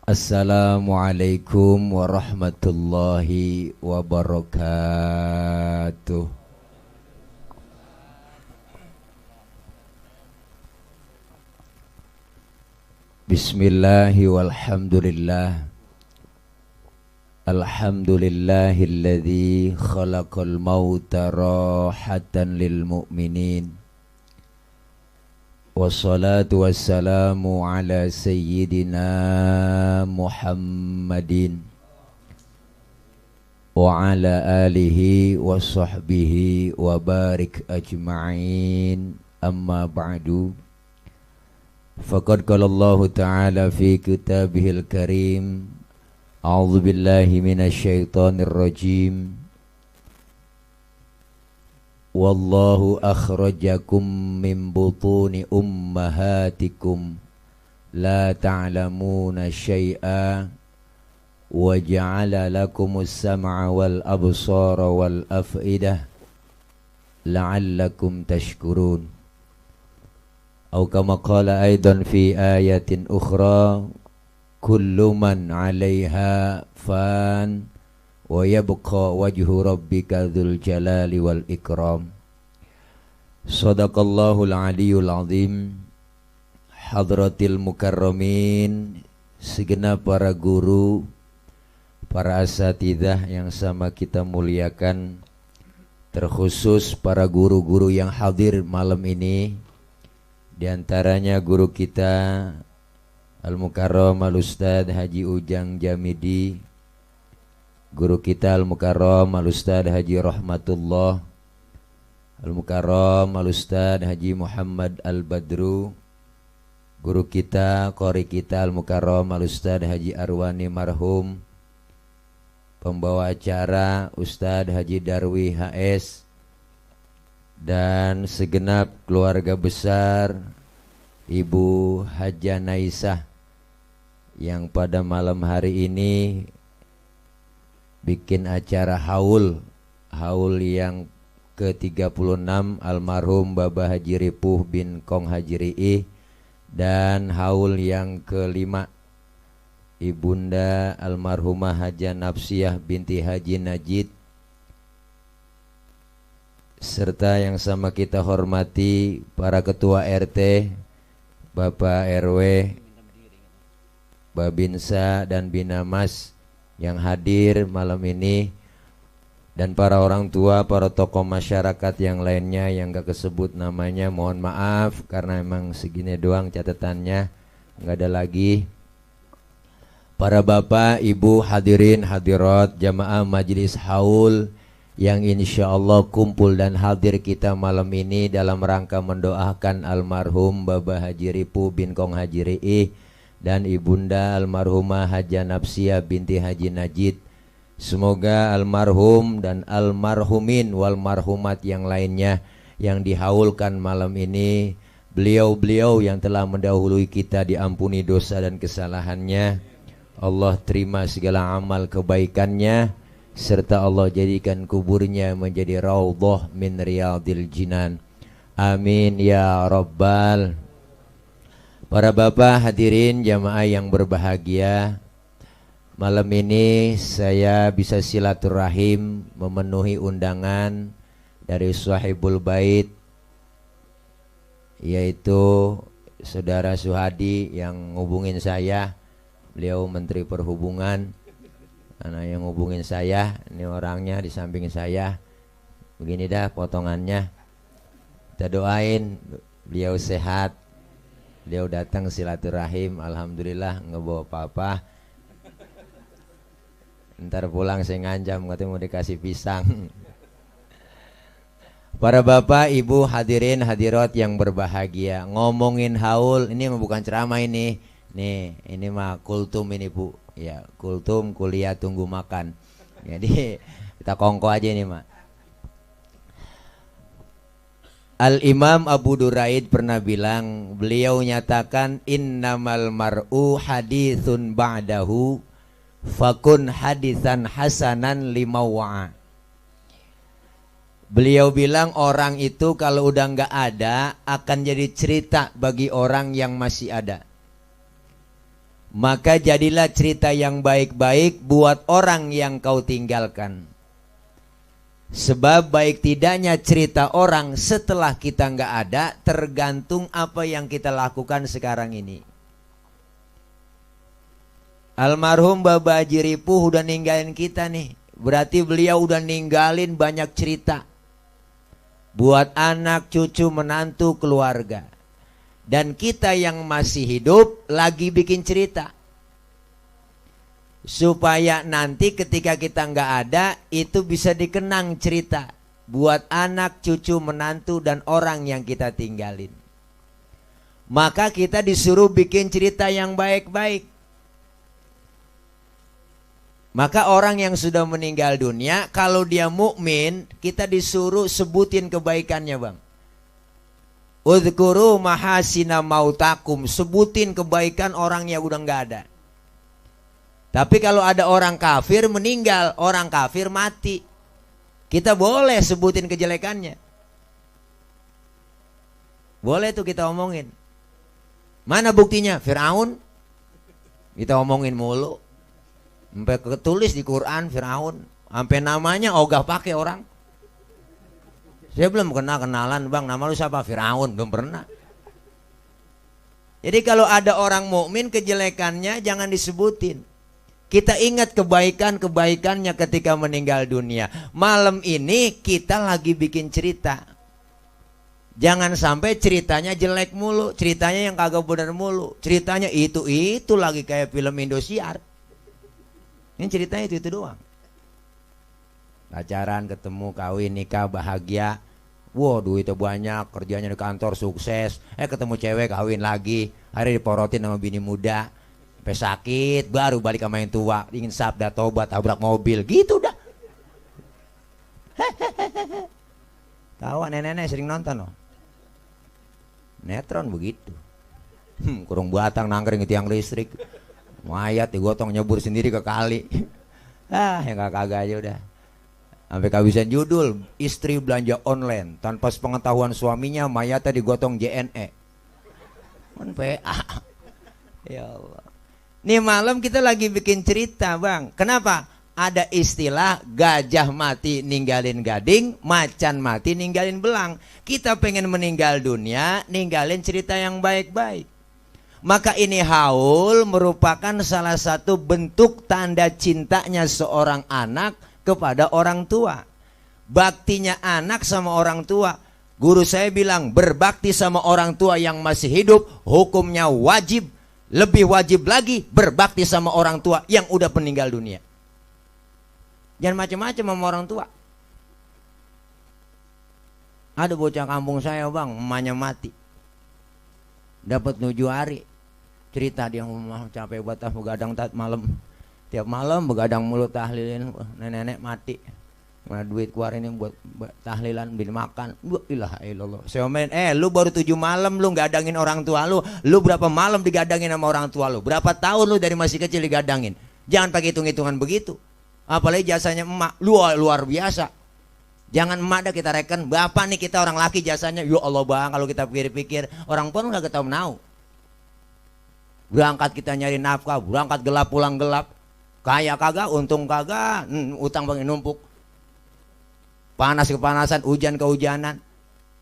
Assalamualaikum warahmatullahi wabarakatuh. Bismillahi walhamdulillah. Alhamdulillahilladzi khalaqal mauta rahatan lil mu'minin. Wassalatu wassalamu ala sayyidina Muhammadin wa ala alihi wa sahbihi wa barik ajma'in. Amma ba'du. Faqad qala Allah ta'ala fi kitabihil karim. A'udzu billahi minasy syaithanir rajim. Wallahu akhrajakum min butuni ummahatikum la ta'lamuna syai'a wa ja'ala lakumus sam'a wal absara wal af'idah la'allakum tashkurun. Atau kama qala aidan fi ayatin ukhra, kullu man 'alaiha fan wa yabqa wajhu rabbika dzul jalali wal ikram. Shadaqallahul aliyyul azim. Hadratil mukarramin, segenap para guru, para asatidzah yang sama kita muliakan, terkhusus para guru-guru yang hadir malam ini. Di antaranya guru kita Al-Mukarram Al-Ustadz Haji Ujang Jamidi, guru kita Al-Mukarram Al-Ustadz Haji Rahmatullah, Al-Mukarram Al-Ustadz Haji Muhammad Al-Badru, guru kita, qori kita Al-Mukarram Al-Ustadz Haji Arwani marhum, pembawa acara Ustadz Haji Darwi HS, dan segenap keluarga besar Ibu Haja Naisah yang pada malam hari ini bikin acara haul yang ke-36 almarhum Baba Haji Ripuh bin Kong Haji Ri'ih, dan haul yang ke-5 Ibunda almarhumah Haja Nafsiyah binti Haji Najid, serta yang sama kita hormati para ketua RT, Bapak RW, Babinsa dan Binamas yang hadir malam ini, dan para orang tua, para tokoh masyarakat yang lainnya yang gak kesebut namanya, mohon maaf karena emang segini doang catatannya, gak ada lagi. Para bapak, ibu, hadirin, hadirat, jamaah majelis haul yang insya Allah kumpul dan hadir kita malam ini dalam rangka mendoakan almarhum Baba Haji Ripuh bin Kong Haji Ri'ih dan ibunda almarhumah Haja Nafsiyah binti Haji Najid. Semoga almarhum dan almarhumin wal marhumat yang lainnya yang dihaulkan malam ini, beliau-beliau yang telah mendahului kita diampuni dosa dan kesalahannya, Allah terima segala amal kebaikannya, serta Allah jadikan kuburnya menjadi raudhah min riyadil jinan. Amin ya rabbal. Para bapak, hadirin jamaah yang berbahagia, malam ini saya bisa silaturahim memenuhi undangan dari Sahibul Bait, yaitu Saudara Suhadi yang ngubungin saya. Beliau Menteri Perhubungan, karena yang ngubungin saya, ini orangnya di samping saya. Begini dah potongannya. Kita doain beliau sehat. Beliau datang silaturahim, alhamdulillah nggak bawa apa-apa. Ntar pulang saya ngancam katanya mau dikasih pisang. Para bapak, ibu, hadirin, hadirat yang berbahagia, ngomongin haul ini bukan ceramah ini. Nih, ini mah kultum ini Bu. Ya, kultum kuliah tunggu makan. Jadi kita kongko aja ini mah. Al-Imam Abu Duraid pernah bilang, beliau nyatakan innamal mar'u haditsun ba'dahu fakun hadisan hasanan limawa'a. Beliau bilang orang itu kalau udah nggak ada akan jadi cerita bagi orang yang masih ada. Maka jadilah cerita yang baik-baik buat orang yang kau tinggalkan. Sebab baik tidaknya cerita orang setelah kita nggak ada tergantung apa yang kita lakukan sekarang ini. Almarhum Baba Haji Ripuh udah ninggalin kita nih. Berarti beliau udah ninggalin banyak cerita buat anak, cucu, menantu, keluarga. Dan kita yang masih hidup lagi bikin cerita supaya nanti ketika kita nggak ada itu bisa dikenang cerita buat anak, cucu, menantu, dan orang yang kita tinggalin. Maka kita disuruh bikin cerita yang baik-baik. Maka orang yang sudah meninggal dunia, kalau dia mukmin, kita disuruh sebutin kebaikannya, Bang. Udhkuru mahasina mautakum, sebutin kebaikan orang yang udah nggak ada. Tapi kalau ada orang kafir meninggal, orang kafir mati, kita boleh sebutin kejelekannya. Boleh tuh kita omongin. Mana buktinya? Firaun kita omongin mulu. Sampai ketulis di Quran Firaun, sampai namanya ogah pakai orang. Saya belum kenalan, Bang, nama lu siapa? Firaun, belum pernah. Jadi kalau ada orang mukmin kejelekannya jangan disebutin. Kita ingat kebaikan-kebaikannya ketika meninggal dunia. Malam ini kita lagi bikin cerita. Jangan sampai ceritanya jelek mulu, ceritanya yang kagak benar mulu, ceritanya itu lagi kayak film Indosiar. Ini ceritanya itu doang. Pacaran, ketemu, kawin, nikah, bahagia. Wow, duitnya banyak, kerjanya di kantor sukses. Ketemu cewek, kawin lagi. Hari diporotin sama bini muda. Sampai sakit, baru balik sama yang tua. Ingin sabda tobat, tabrak mobil. Gitu dah. Tahu nenek-nenek sering nonton loh. Netron begitu. Kurung batang nangkring di tiang listrik. Mayat digotong nyebur sendiri ke kali. Yang kagak aja udah. Sampai kehabisan judul, istri belanja online tanpa sepengetahuan suaminya, mayatnya digotong JNE. Kan PA. Ya Allah. Nih malam kita lagi bikin cerita, Bang. Kenapa? Ada istilah gajah mati ninggalin gading, macan mati ninggalin belang. Kita pengen meninggal dunia, ninggalin cerita yang baik-baik. Maka ini haul merupakan salah satu bentuk tanda cintanya seorang anak kepada orang tua. Baktinya anak sama orang tua. Guru saya bilang berbakti sama orang tua yang masih hidup hukumnya wajib. Lebih wajib lagi berbakti sama orang tua yang udah meninggal dunia. Jangan macam-macam sama orang tua. Ada bocah kampung saya, Bang, emaknya mati. Dapat 7 hari. Cerita dia capek buat begadang malam. Tiap malam begadang mulu tahlilin. Nenek-nenek mati. Mana duit keluar ini buat tahlilan, beli makan. Ilaha illallah. Saya omelin, lu baru 7 malam lu gadangin orang tua lu. Lu berapa malam digadangin sama orang tua lu? Berapa tahun lu dari masih kecil digadangin? Jangan pakai hitung-hitungan begitu. Apalagi jasanya emak, luar biasa. Jangan emak dah kita reken. Bapak nih kita orang laki jasanya, ya Allah Bang, kalau kita pikir-pikir, orang pun nggak tahu menau. Berangkat kita nyari nafkah, berangkat gelap pulang gelap. Kaya kagak, untung kagak, utang bang numpuk. Panas kepanasan, hujan kehujanan.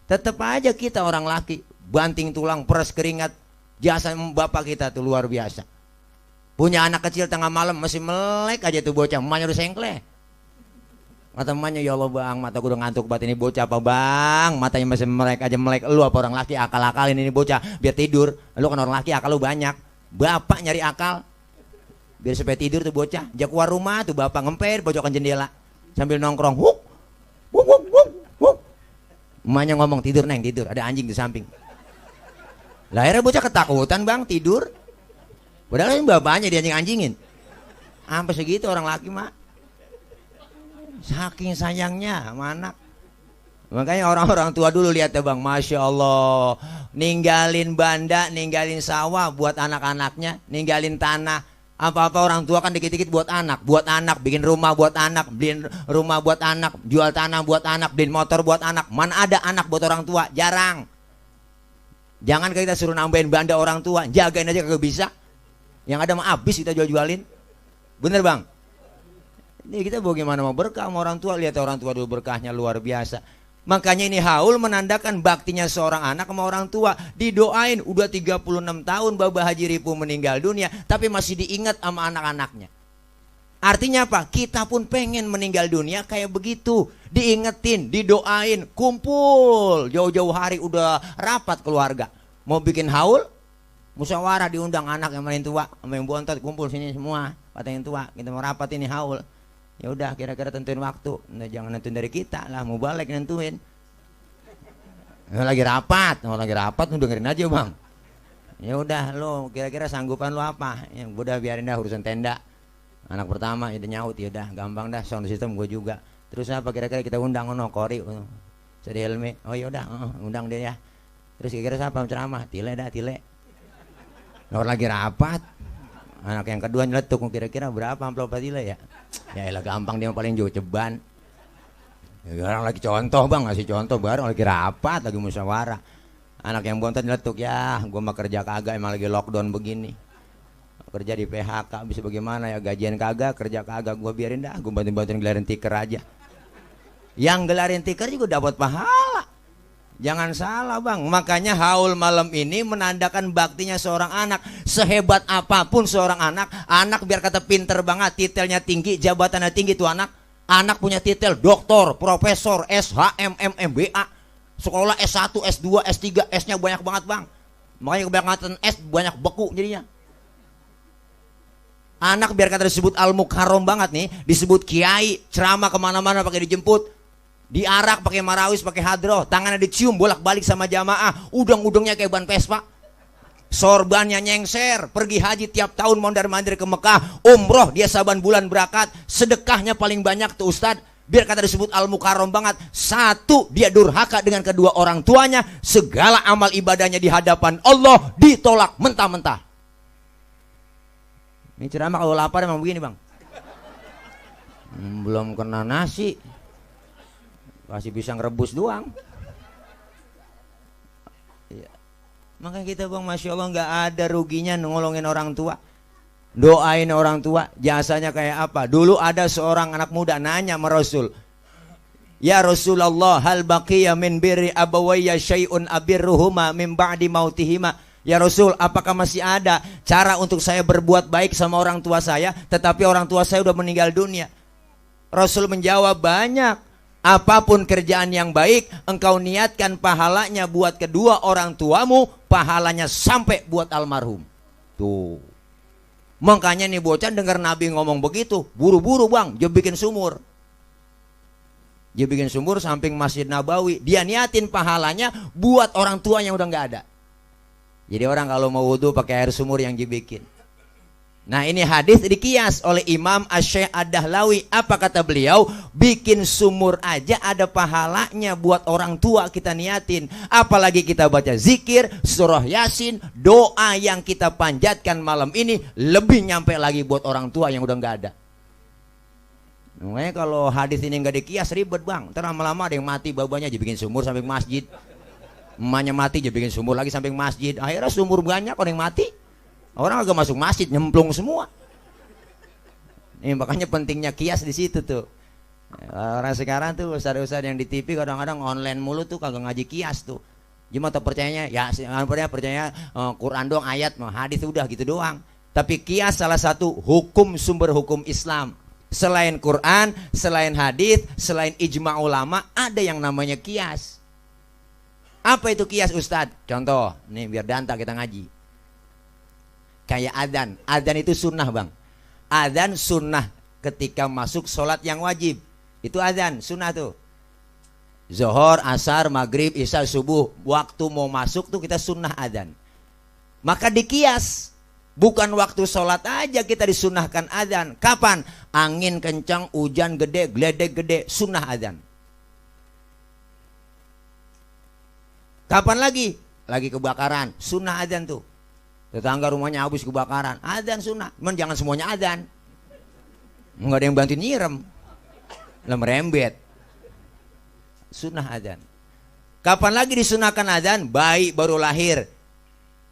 Tetap aja kita orang laki, banting tulang, peres keringat. Jasa bapak kita tuh luar biasa. Punya anak kecil tengah malam masih melek aja tuh bocah, emaknya udah sengkleh. Kata emaknya, ya Allah Bang, mata gue udah ngantuk banget, ini bocah apa Bang? Matanya masih melek aja melek. Lu apa orang laki akal-akalin ini bocah biar tidur. Lu kan orang laki akal lu banyak. Bapak nyari akal biar supaya tidur tuh bocah. Jak keluar rumah tuh bapak ngempet pojokan jendela sambil nongkrong. Huk. Emaknya ngomong, tidur Neng, tidur. Ada anjing di samping. Lah akhirnya bocah ketakutan Bang, tidur. Padahal ini bapaknya dia anjing-anjingin. Sampai segitu orang laki mak. Saking sayangnya sama anak. Makanya orang-orang tua dulu lihat ya Bang, Masya Allah, ninggalin banda, ninggalin sawah buat anak-anaknya, ninggalin tanah. Apa-apa orang tua kan dikit-dikit buat anak, bikin rumah buat anak, beliin rumah buat anak, jual tanah buat anak, beliin motor buat anak. Mana ada anak buat orang tua? Jarang. Jangan kita suruh nambahin banda orang tua, jagain aja kagak bisa. Yang ada mah habis kita jual-jualin. Bener bang? Ini kita bagaimana mau berkah sama orang tua. Lihat orang tua dulu berkahnya luar biasa. Makanya ini haul menandakan baktinya seorang anak sama orang tua. Didoain udah 36 tahun Babah Haji Ripu meninggal dunia, tapi masih diingat sama anak-anaknya. Artinya apa? Kita pun pengen meninggal dunia kayak begitu. Diingetin, didoain, kumpul. Jauh-jauh hari udah rapat keluarga. Mau bikin haul, musyawarah diundang anak yang paling tua sama yang bontot, kumpul sini semua. Kata yang tua, kita mau rapat ini haul. Ya udah kira-kira tentuin waktu. Nah, jangan nentuin dari kita lah, mau balik nentuin. Lagi rapat udah dengerin aja bang. Ya udah lo kira-kira sanggupan lo apa? Ya udah biarin dah urusan tenda. Anak pertama ya nyaut, ya udah gampang dah, sound system gue juga. Terus apa kira-kira kita undang Kori, Sedi Helmi. Oh ya udah, undang dia ya. Terus kira-kira siapa ceramah? Tile. Lo lagi rapat. Anak yang kedua nyeletuk, kira-kira berapa amplop Tile ya? Ya elah gampang, dia paling jauh ceban. Ya, orang lagi contoh bang, ngasih contoh bareng lagi rapat, lagi musyawarah. Anak yang bontot nyeletuk, ya gue mah kerja kagak, emang lagi lockdown begini. Kerja di PHK bisa bagaimana ya, gajian kagak, kerja kagak, gue biarin dah, gue bantuin gelarin tiker aja. Yang gelarin tiker juga dapat pahala. Jangan salah bang, makanya haul malam ini menandakan baktinya seorang anak. Sehebat apapun seorang anak biar kata pinter banget, titelnya tinggi, jabatannya tinggi tuh anak punya titel doktor, profesor, SH, MBA, sekolah S1, S2, S3, S-nya banyak banget bang. Makanya kebanyakan S banyak beku jadinya. Anak biar kata disebut al-mukarram banget nih, disebut kiai, ceramah kemana-mana pakai dijemput, diarak pakai marawis, pakai hadroh, tangannya dicium bolak-balik sama jamaah, udang-udangnya kayak ban Vespa, sorbannya nyengser, pergi haji tiap tahun mondar-mandir ke Mekah, umroh dia saban bulan berangkat, sedekahnya paling banyak tuh Ustadz. Biar kata disebut al-mukarram banget. Satu, dia durhaka dengan kedua orang tuanya, segala amal ibadahnya di hadapan Allah ditolak mentah-mentah. Ini ceramah kalau lapar emang begini bang. Belum kena nasi, masih bisa ngerebus doang. Ya. Makanya kita bang, masya Allah nggak ada ruginya nolongin orang tua, doain orang tua. Jasanya kayak apa? Dulu ada seorang anak muda nanya sama Rasul, ya Rasulullah, hal baqiya min birri abawayya syai'un abirruhuma min ba'di mautihima. Ya Rasul, apakah masih ada cara untuk saya berbuat baik sama orang tua saya, tetapi orang tua saya udah meninggal dunia? Rasul menjawab, banyak. Apapun kerjaan yang baik, engkau niatkan pahalanya buat kedua orang tuamu, pahalanya sampai buat almarhum. Tuh. Makanya nih bocah dengar Nabi ngomong begitu, buru-buru bang, dia bikin sumur. Dia bikin sumur samping Masjid Nabawi. Dia niatin pahalanya buat orang tua yang udah nggak ada. Jadi orang kalau mau wudhu pakai air sumur yang dibikin. Nah ini hadis dikias oleh Imam Asy-Syaikh Ad-Dahlawi. Apa kata beliau? Bikin sumur aja ada pahalanya buat orang tua kita niatin. Apalagi kita baca zikir, surah Yasin, doa yang kita panjatkan malam ini lebih nyampe lagi buat orang tua yang udah nggak ada. Makanya kalau hadis ini nggak dikias ribet bang. Ntar lama-lama ada yang mati babanya aja bikin sumur sampai masjid. Emaknya mati jadi bikin sumur lagi samping masjid. Akhirnya sumur banyak orang yang mati. Orang agak masuk masjid nyemplung semua. Ini makanya pentingnya kias di situ tuh. Orang sekarang tuh ustadz-ustadz yang di TV kadang-kadang online mulu tuh kagak ngaji kias tuh. Cuma tak percayanya ya percaya Quran doang, ayat hadis udah gitu doang. Tapi kias salah satu hukum sumber hukum Islam. Selain Quran, selain hadis, selain ijma ulama, ada yang namanya kias. Apa itu kias Ustadz? Contoh, nih biar danta kita ngaji. Kayak adzan. Adzan itu sunnah bang. Adzan sunnah ketika masuk sholat yang wajib. Itu adzan, sunnah tuh. Zuhur, asar, maghrib, isya, subuh. Waktu mau masuk tuh kita sunnah adzan. Maka dikias. Bukan waktu sholat aja kita disunnahkan adzan. Kapan? Angin kencang, hujan gede, geledek gede, sunnah adzan. Kapan lagi? Lagi kebakaran, sunnah adzan tuh. Tetangga rumahnya habis kebakaran, adzan sunnah. Cuman jangan semuanya adzan. Enggak ada yang bantuin nyirem. Lah merembet. Sunnah adzan. Kapan lagi disunahkan adzan? Bayi baru lahir.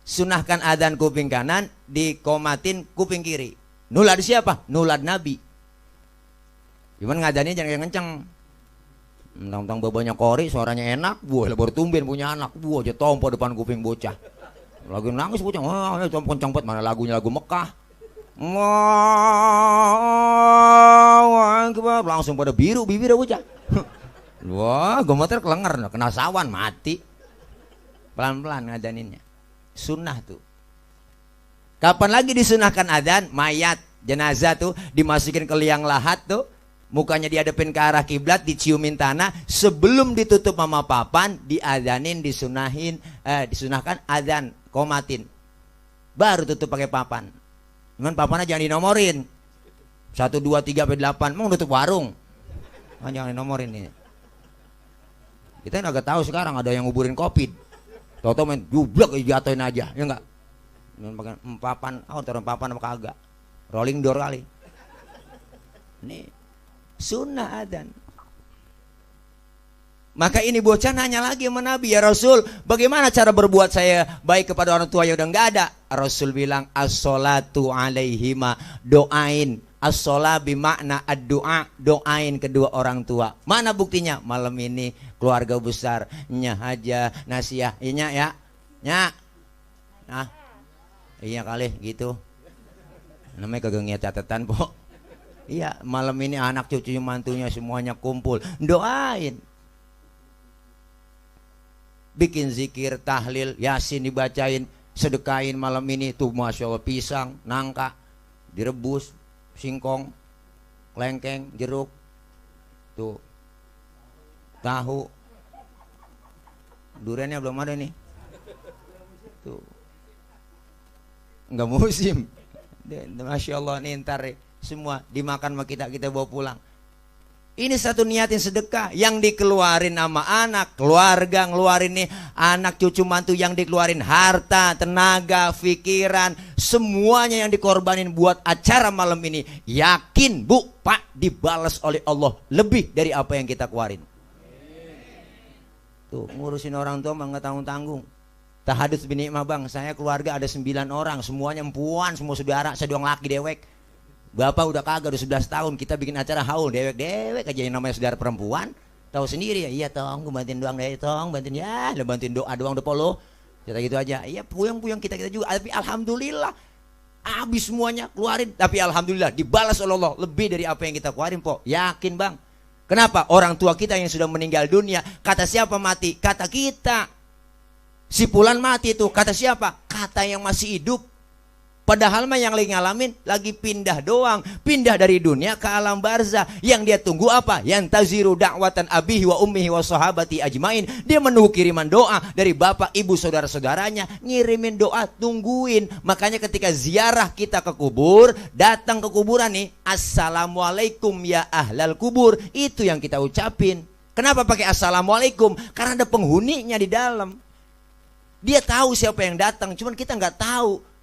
Sunahkan adzan kuping kanan, dikomatin kuping kiri. Nulad siapa? Nulad Nabi. Cuman ngadzannya jangan kenceng. Tentang babanya kori, suaranya enak, buah baru tumben punya anak, buah aja tompo depan kuping bocah. Lagi nangis bocah, wah kenceng banget, mana lagunya lagu Mekah. Wah, langsung pada biru bibir bocah. Wah, gemeter kelengar, kena sawan mati. Pelan-pelan ngadaninnya. Sunnah tuh. Kapan lagi disunahkan adzan? Mayat jenazah tuh dimasukin ke liang lahat tuh, mukanya dihadapin ke arah kiblat, diciumin tanah, sebelum ditutup sama papan, diadzanin, disunahkan adzan, komatin. Baru tutup pakai papan. Cuman papannya jangan dinomorin. 1 2 3 sampai 8, mau nutup warung. Jangan dinomorin ini. Kita nggak tahu sekarang ada yang nguburin Covid. Toto main jublek jatuhin aja, ya enggak? Pakai papan, taruh papan apa kagak? Rolling door kali. Ini sunnah adzan. Maka ini bocah nanya lagi sama Nabi, ya Rasul, bagaimana cara berbuat saya baik kepada orang tua yang udah nggak ada? Rasul bilang, as-sholatu alaihima, doain. As-sholah bimakna ad-doa, doain kedua orang tua. Mana buktinya? Malam ini keluarga besar, nya aja nasiah, iya ya, nya, nah, iya kali gitu. Namanya kagak ngiat catatan po. Iya, malam ini anak cucu mantunya semuanya kumpul, doain. Bikin zikir, tahlil, yasin dibacain, sedekain malam ini tuh, masya Allah, pisang, nangka, direbus, singkong, kelengkeng, jeruk, tuh, tahu, duriannya belum ada nih, tuh, nggak musim, masya Allah nih ntar semua dimakan sama kita bawa pulang. Ini satu niatin sedekah yang dikeluarin sama anak, keluarga ngeluarin nih, anak cucu mantu yang dikeluarin harta, tenaga, pikiran, semuanya yang dikorbanin buat acara malam ini. Yakin Bu, Pak, dibalas oleh Allah lebih dari apa yang kita keluarin. Tuh, ngurusin orang tua mah nggak tanggung-tanggung. Tahadus bin Ni'mah bang, saya keluarga ada 9 orang, semuanya empuan, semua saudara, saya doang laki dewek. Bapak udah kagak, udah 11 tahun kita bikin acara haul, dewek-dewek aja yang namanya saudara perempuan. Tahu sendiri ya, iya tong, gue bantuin doang deh, tong, bantuin ya, lo bantuin doa doang udah polo. Kita gitu aja, iya puyeng-puyeng kita juga, tapi alhamdulillah habis semuanya keluarin, tapi alhamdulillah dibalas oleh Allah lebih dari apa yang kita keluarin po. Yakin bang. Kenapa? Orang tua kita yang sudah meninggal dunia, kata siapa mati? Kata kita. Si Fulan mati itu, kata siapa? Kata yang masih hidup. Padahal mah yang lagi ngalamin lagi pindah doang, pindah dari dunia ke alam barzah. Yang dia tunggu apa? Yang taziru da'watan abihi wa ummihi wa sahabati ajmain. Dia menunggu kiriman doa dari bapak, ibu, saudara-saudaranya, ngirimin doa, tungguin. Makanya ketika ziarah kita ke kubur, datang ke kuburan nih, assalamualaikum ya ahlal kubur, itu yang kita ucapin. Kenapa pakai assalamualaikum? Karena ada penghuninya di dalam. Dia tahu siapa yang datang, cuman kita nggak tahu.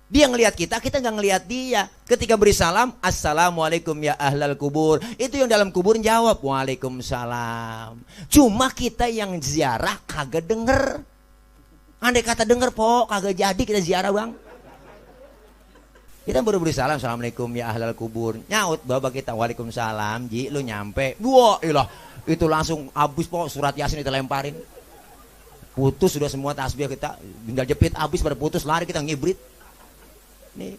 Dia ngelihat kita nggak ngelihat dia. Ketika beri salam, assalamualaikum ya ahlal kubur, itu yang dalam kubur jawab waalaikumsalam. Cuma kita yang ziarah kagak denger. Andai kata denger po, kagak jadi kita ziarah bang. Kita baru beri salam, assalamualaikum ya ahlal kubur, nyaut bapak kita waalaikumsalam. Ji lu nyampe, wah ilah, itu langsung habis po, surat yasin kita lemparin. Putus sudah semua tasbih kita, tinggal jepit habis pada putus, lari kita ngibrit. Nih,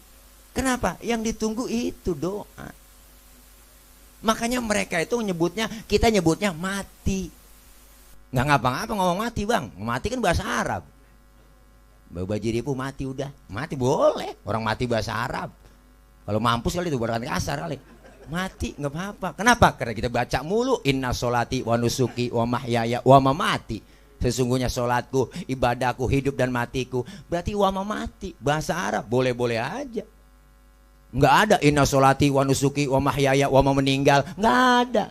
kenapa? Yang ditunggu itu doa. Makanya mereka itu nyebutnya, kita nyebutnya mati. Nggak ngapa-ngapa ngomong mati bang. Mati kan bahasa Arab. Babajiripu mati udah. Mati boleh. Orang mati bahasa Arab. Kalau mampus kali itu bukan kasar kali. Mati nggak apa-apa. Kenapa? Karena kita baca mulu. Inna sholati wa nusuki wa mahyaya wa mamati. Sesungguhnya sholatku, ibadahku, hidup dan matiku. Berarti wa mamati, bahasa Arab, boleh-boleh aja. Nggak ada inna sholati wa nusuki wa mahyaya wa meninggal, nggak ada.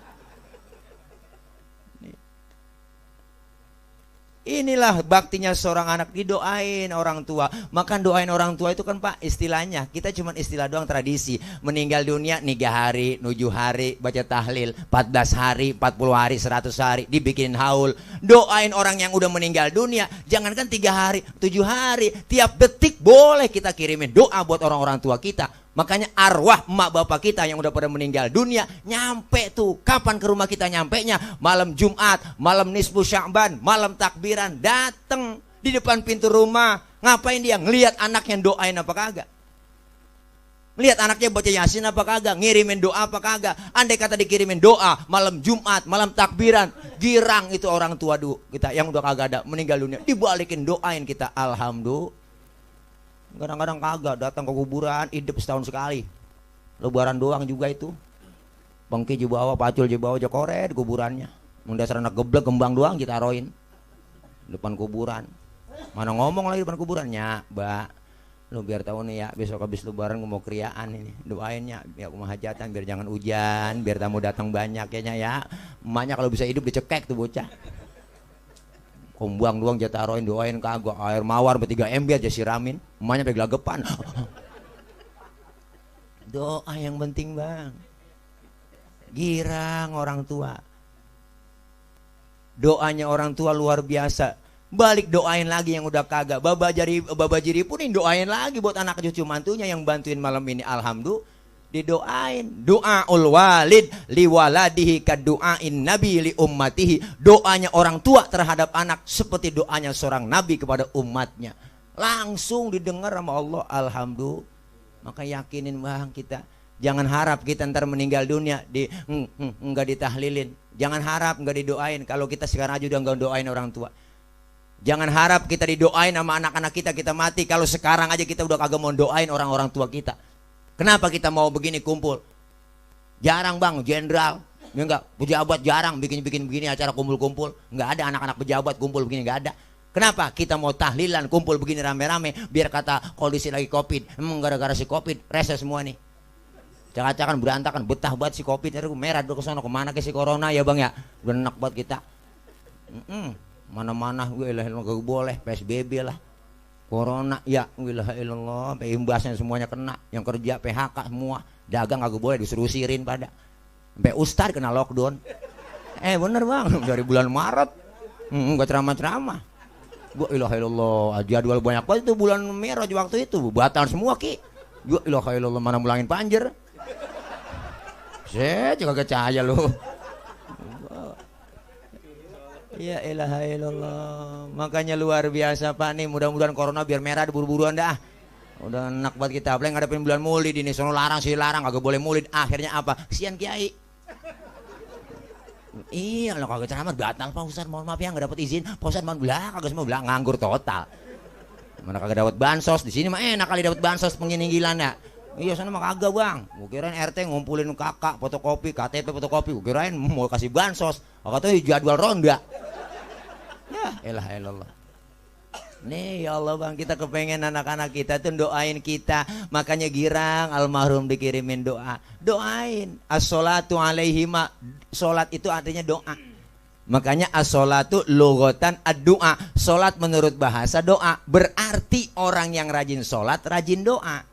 Inilah baktinya seorang anak, didoain orang tua. Maka doain orang tua itu kan Pak istilahnya, kita cuma istilah doang, tradisi. Meninggal dunia 3 hari, 7 hari, baca tahlil, 14 hari, 40 hari, 100 hari, dibikinin haul. Doain orang yang udah meninggal dunia, jangankan 3 hari, 7 hari, tiap detik boleh kita kirimin doa buat orang-orang tua kita. Makanya arwah emak bapak kita yang udah pada meninggal dunia nyampe tuh. Kapan ke rumah kita nyampenya? Malam Jumat, malam nisfu Sya'ban, malam takbiran, dateng di depan pintu rumah. Ngapain dia? Ngelihat anaknya doain apa kagak? Lihat anaknya baca Yasin apa kagak? Ngirimin doa apa kagak? Andai kata dikirimin doa malam Jumat, malam takbiran, girang itu orang tua kita yang udah kagak ada meninggal dunia, dibalikin doain kita, alhamdulillah. Kadang-kadang kagak, datang ke kuburan hidup setahun sekali, lebaran doang juga itu. Bangki di bawah, pacul di bawah, jokoret kuburannya. Mendasar anak geblek gembang doang kita taruhin depan kuburan. Mana ngomong lagi depan kuburannya, Mbak. Lu biar tahu nih ya, besok habis lebaran gue mau kriaan ini. Doainnya biar rumah hajatan, biar jangan hujan, biar tamu datang banyak ya ya. Emaknya kalau bisa hidup dicekek tuh bocah. Kumbang doang jatah taruhin, doain kagak. Air mawar ber3 ember aja siramin. Emaknya sampai gelagapan. Doa yang penting Bang. Girang orang tua. Doanya orang tua luar biasa. Balik doain lagi yang udah kagak. Babajiri pun doain lagi buat anak cucu mantunya yang bantuin malam ini. Alhamdulillah didoain. Doaul walid li waladihi kadu'ain nabi li ummatihi. Doanya orang tua terhadap anak seperti doanya seorang nabi kepada umatnya. Langsung didengar sama Allah. Alhamdulillah. Maka yakinin Bang kita. Jangan harap kita ntar meninggal dunia enggak ditahlilin. Jangan harap enggak didoain. Kalau kita sekarang aja udah enggak doain orang tua. Jangan harap kita didoain sama anak-anak kita mati. Kalau sekarang aja kita udah kagak mau doain orang-orang tua kita. Kenapa kita mau begini kumpul? Jarang Bang, jenderal. Ya enggak, pejabat jarang bikin begini acara kumpul-kumpul. Enggak ada anak-anak pejabat kumpul begini, enggak ada. Kenapa? Kita mau tahlilan kumpul begini rame-rame biar kata kondisi lagi Covid. Gara-gara si Covid rese semua nih. Cak-cakan berantakan, betah banget si Covid. Merah dulu ke sono, kemana ke si corona ya Bang ya? Udah enak banget kita. Mana-mana gue gak boleh, PSBB lah. Corona ya wilah ilallah, imbasnya semuanya kena. Yang kerja PHK semua, dagang gak boleh, disuruh sirin pada. Sampai ustad kena lockdown. Bener Bang, dari bulan Maret. Gak ceramah-ceramah. Gue ilah ilallah, jadwal banyak banget itu bulan merah waktu itu, batal semua ki. Gue ilah ilallah, mana mulangin panjer. Saya juga gak cahaya loh. Ya ilaha illallah. Makanya luar biasa Pak nih. Mudah-mudahan corona biar merah buru-buruan dah. Udah enak banget kita. Apalagi ngadepin bulan Maulid ini. Sono larang sih larang, kagak boleh Maulid. Akhirnya apa? Kesian Kiai. Iya, lo kagak ceramah batal Pak Ustaz. Mohon maaf ya nggak dapat izin. Pak Ustaz mohon belah, kagak semua belah, nganggur total. Mana kagak dapat bansos. Di sini mah enak kali dapat bansos penginigilan ya. Iya sana mah kagak Bang. Gue kirain RT ngumpulin kakak fotokopi, KTP fotokopi. Gue kirain mau kasih bansos. Katanya jadwal ronda. Ya elah elallah. Nih ya Allah Bang, kita kepengen anak-anak kita tuh doain kita. Makanya girang almarhum dikirimin doa. Doain. As-sholatu alaihima. Sholat itu artinya doa. Makanya as-sholatu logotan ad-doa. Sholat menurut bahasa doa. Berarti orang yang rajin sholat rajin doa.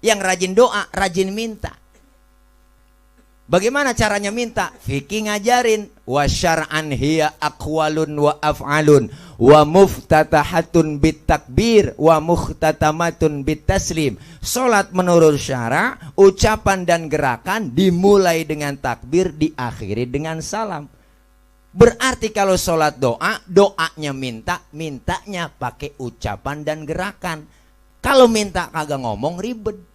Yang rajin doa rajin minta. Bagaimana caranya minta? Fikih ngajarin. Wa syar'an hiya aqwalun wa af'alun wa muftatahatun bitakbir wa muhtatamatun bitaslim. Salat menurut syara, ucapan dan gerakan dimulai dengan takbir, diakhiri dengan salam. Berarti kalau salat doa, doanya minta, mintanya pakai ucapan dan gerakan. Kalau minta kagak ngomong ribet.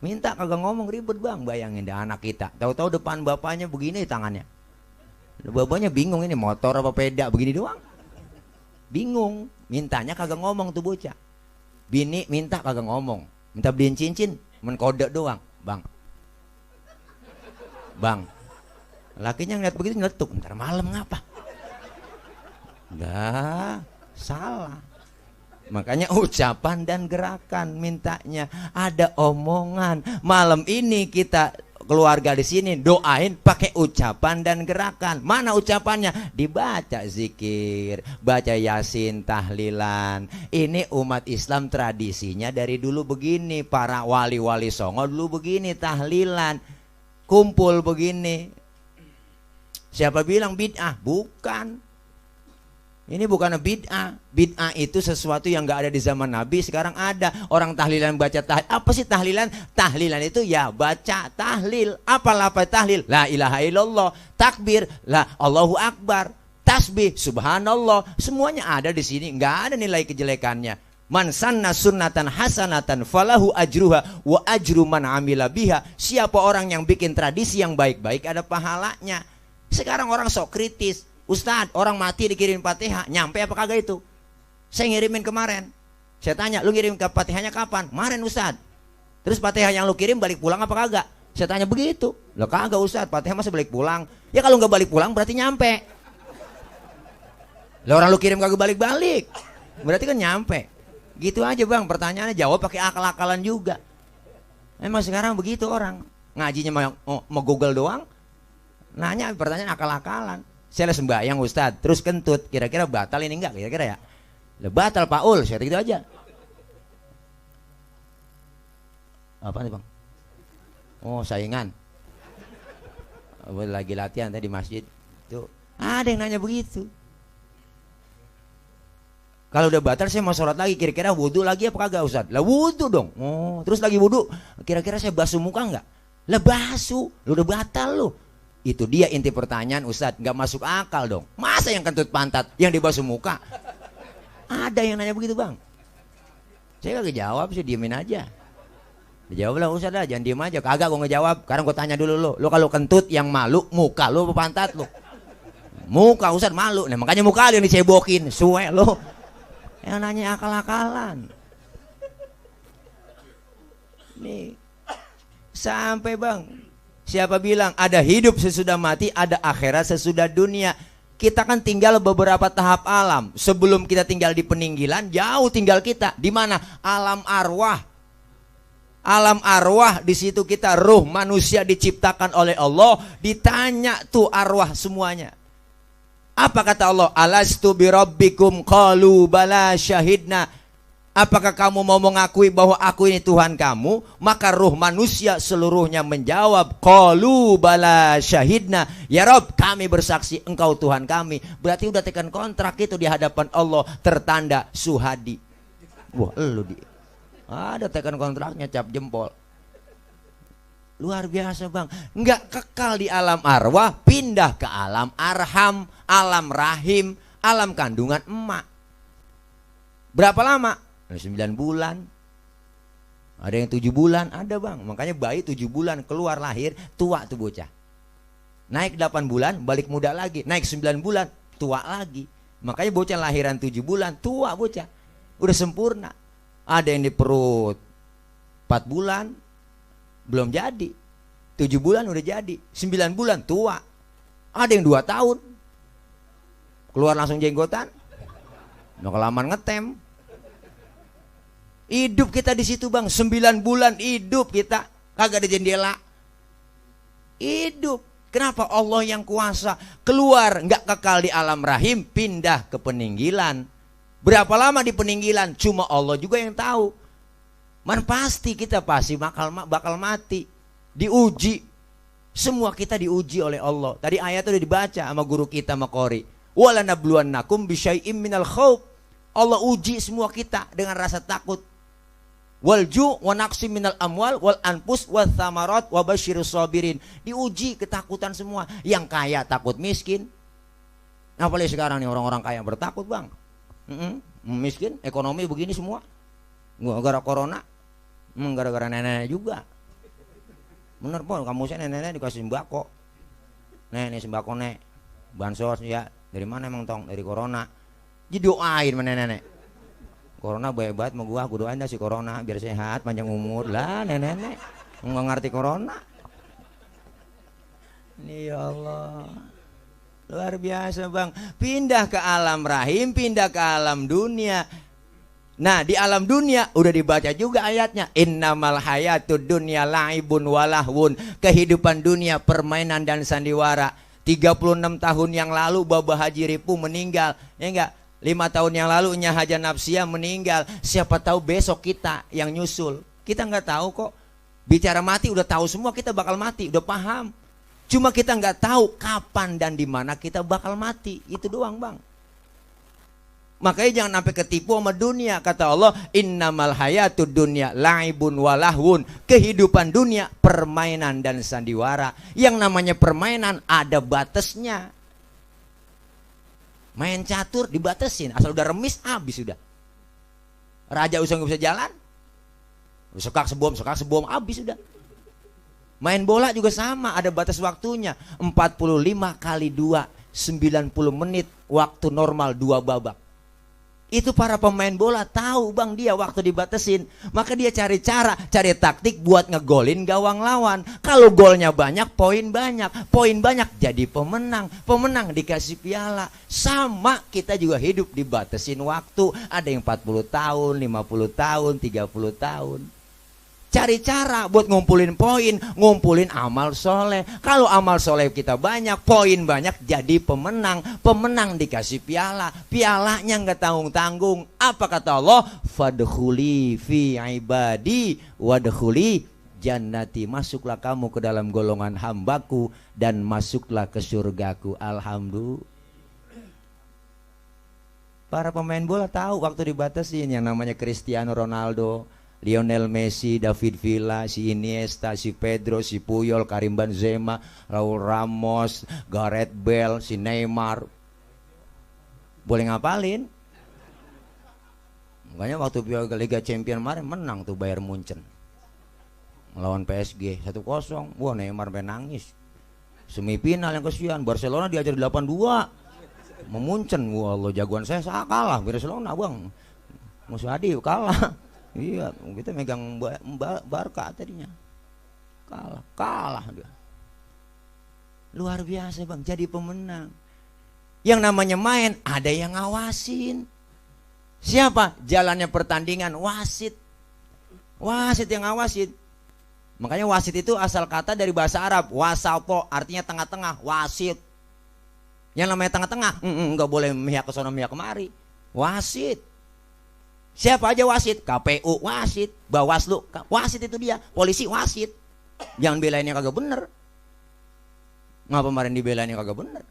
Minta kagak ngomong ribet Bang. Bayangin deh anak kita, tahu-tahu depan bapaknya begini tangannya. Bapaknya bingung ini motor apa peda begini doang. Bingung. Mintanya kagak ngomong tuh bocah. Bini minta kagak ngomong. Minta beliin cincin, menkode doang. Bang. Lakinya ngeliat begitu nyeletuk. Ntar malam ngapa? Dah salah. Makanya ucapan dan gerakan mintanya. Ada omongan. Malam ini kita keluarga di sini doain pakai ucapan dan gerakan. Mana ucapannya? Dibaca zikir, baca yasin, tahlilan. Ini umat Islam tradisinya dari dulu begini. Para wali-wali songo dulu begini tahlilan, kumpul begini. Siapa bilang bid'ah? Bukan. Ini bukan bid'ah. Bid'ah itu sesuatu yang gak ada di zaman Nabi, sekarang ada. Orang tahlilan baca tahlil. Apa sih tahlilan? Tahlilan itu ya baca tahlil. Apa tahlil? La ilaha illallah. Takbir, la Allahu Akbar. Tasbih, subhanallah. Semuanya ada di sini, gak ada nilai kejelekannya. Man sanna sunnatan hasanatan falahu ajruha wa ajru man amila biha. Siapa orang yang bikin tradisi yang baik-baik ada pahalanya. Sekarang orang sok kritis. Ustadz, orang mati dikirim Fatihah, nyampe apa kagak itu? Saya ngirimin kemarin. Saya tanya, lu ngirim ke Fatihahnya kapan? Kemarin Ustadz. Terus Fatihah yang lu kirim balik pulang apa kagak? Saya tanya begitu. Lo kagak Ustadz, Fatihah masih balik pulang. Ya kalau nggak balik pulang berarti nyampe. Lah orang lu kirim kagak balik-balik, berarti kan nyampe. Gitu aja bang, pertanyaannya jawab pakai akal-akalan juga. Emang sekarang begitu orang. Ngajinya mau Google doang. Nanya pertanyaan akal-akalan. Saya sembahyang Ustadz, terus kentut, kira-kira batal ini enggak? Kira-kira ya? Batal Paul, saya gitu aja. Apa nih bang? Oh saingan. Lagi latihan tadi di masjid. Tuh ada yang nanya begitu. Kalau udah batal saya mau sholat lagi, kira-kira wudhu lagi apa kagak Ustadz? Lah wudhu dong. Oh terus lagi wudhu, kira-kira saya basuh muka enggak? Lah basuh, lu udah batal lu. Itu dia inti pertanyaan Ustadz, nggak masuk akal dong. Masa yang kentut pantat, yang dibasuh muka? Ada yang nanya begitu bang. Saya kagak jawab sih, diemin aja. Dijawab lah Ustadz lah, jangan diem aja. Kagak gue ngejawab. Sekarang gue tanya dulu lo kalau kentut yang malu muka lo apa pantat lo? Muka Ustadz malu. Nah makanya muka lo yang dicebokin, suwe lo. Yang nanya akal-akalan. Nih sampai bang. Siapa bilang ada hidup sesudah mati, ada akhirat sesudah dunia. Kita kan tinggal beberapa tahap alam. Sebelum kita tinggal di peninggalan, jauh tinggal kita. Di mana? Alam arwah. Alam arwah, di situ kita ruh manusia diciptakan oleh Allah. Ditanya tuh arwah semuanya. Apa kata Allah? Alastu birabbikum qalu bala syahidna. Apakah kamu mau mengakui bahwa aku ini Tuhan kamu? Maka ruh manusia seluruhnya menjawab, qalu bala syahidna. Ya Rob, kami bersaksi engkau Tuhan kami. Berarti udah tekan kontrak itu di hadapan Allah, tertanda suhadi. Wah, lu di ada tekan kontraknya, cap jempol. Luar biasa bang. Nggak kekal di alam arwah, pindah ke alam arham, alam rahim, alam kandungan emak. Berapa lama? 9 bulan. Ada yang 7 bulan, ada bang. Makanya bayi 7 bulan keluar lahir, tua tuh bocah. Naik 8 bulan, balik muda lagi. Naik 9 bulan, tua lagi. Makanya bocah lahiran 7 bulan, tua bocah. Udah sempurna. Ada yang di perut 4 bulan, belum jadi. 7 bulan udah jadi. 9 bulan, tua. Ada yang 2 tahun. Keluar langsung jenggotan. Mau kelamaan ngetem. Hidup kita di situ bang, 9 bulan hidup kita, kagak ada jendela. Hidup. Kenapa? Allah yang kuasa. Keluar, nggak kekal di alam rahim, pindah ke peninggalan. Berapa lama di peninggalan? Cuma Allah juga yang tahu. Man pasti kita pasti bakal mati. Diuji. Semua kita diuji oleh Allah. Tadi ayat itu udah dibaca sama guru kita Makori. Walanabluwannakum bisyai'im minal khauf. Allah uji semua kita dengan rasa takut. Walju wa naqsi minal amwal wal anfus wa thamarat wa basyirus sabirin. Diuji ketakutan semua. Yang kaya takut miskin. Apalagi sekarang nih orang-orang kaya bertakut bang. Miskin, ekonomi begini semua. Gara-gara corona. Gara-gara nenek juga. Bener pun kamu saya nenek dikasih sembako. Nih sembako nek. Bansos ya. Dari mana emang tong? Dari corona. Jadi doain sama nenek. Corona baik banget sama gua doain dah si corona biar sehat panjang umur lah nenek nggak ngerti corona. Ini ya Allah luar biasa bang. Pindah ke alam rahim, pindah ke alam dunia. Nah, di alam dunia udah dibaca juga ayatnya. Innamal hayatud dunya la'ibun walahwun. Kehidupan dunia permainan dan sandiwara. 36 tahun yang lalu Baba Haji Ripu meninggal. Ya enggak? 5 tahun yang lalu Nya Haja Nafsia meninggal. Siapa tahu besok kita yang nyusul. Kita nggak tahu kok. Bicara mati udah tahu semua kita bakal mati, udah paham. Cuma kita nggak tahu kapan dan di mana kita bakal mati. Itu doang, Bang. Makanya jangan sampai ketipu sama dunia. Kata Allah, innamal hayatud dunya la'ibun walahwun. Kehidupan dunia permainan dan sandiwara. Yang namanya permainan ada batasnya. Main catur dibatasin, asal udah remis habis sudah. Raja usah nggak bisa jalan, sekak sebom habis sudah. Main bola juga sama, ada batas waktunya. 45 kali 2 90 menit, waktu normal 2 babak. Itu para pemain bola tahu, Bang, dia waktu dibatasin. Maka dia cari cara, cari taktik buat ngegolin gawang lawan. Kalau golnya banyak, poin banyak. Poin banyak jadi pemenang. Pemenang dikasih piala. Sama kita juga hidup dibatasin waktu. Ada yang 40 tahun, 50 tahun, 30 tahun. Cari cara buat ngumpulin poin, ngumpulin amal soleh. Kalau amal soleh kita banyak, poin banyak, jadi pemenang. Pemenang dikasih piala. Pialanya nggak tanggung-tanggung. Apa kata Allah? Fadkhuli fi ibadi wadkhuli jannati. Masuklah kamu ke dalam golongan hambaku dan masuklah ke surgaku. Alhamdulillah. Para pemain bola tahu waktu dibatasin. Yang namanya Cristiano Ronaldo, Lionel Messi, David Villa, si Iniesta, si Pedro, si Puyol, Karim Benzema, Raul Ramos, Gareth Bale, si Neymar. Boleh ngapalin. Makanya waktu Liga Champions kemarin menang tuh Bayern Munchen melawan PSG 1-0. Wah, Neymar nangis. Semifinal yang kesian, Barcelona diajar 8-2 memunchen. Wah, Allah, jagoan saya kalah Barcelona, Bang. Musuh Adi kalah. Iya, kita megang Barca tadinya. Kalah dia. Luar biasa, Bang, jadi pemenang. Yang namanya main, ada yang ngawasin. Siapa? Jalannya pertandingan, wasit. Wasit yang ngawasin. Makanya wasit itu asal kata dari bahasa Arab, wasato, artinya tengah-tengah, wasit. Yang namanya tengah-tengah, enggak boleh mihak ke sono mihak kemari. Wasit. Siapa aja wasit? KPU wasit, Bawaslu wasit, itu dia. Polisi wasit. Jangan belain yang kagak bener. Ngapa kemarin dibelain yang kagak bener?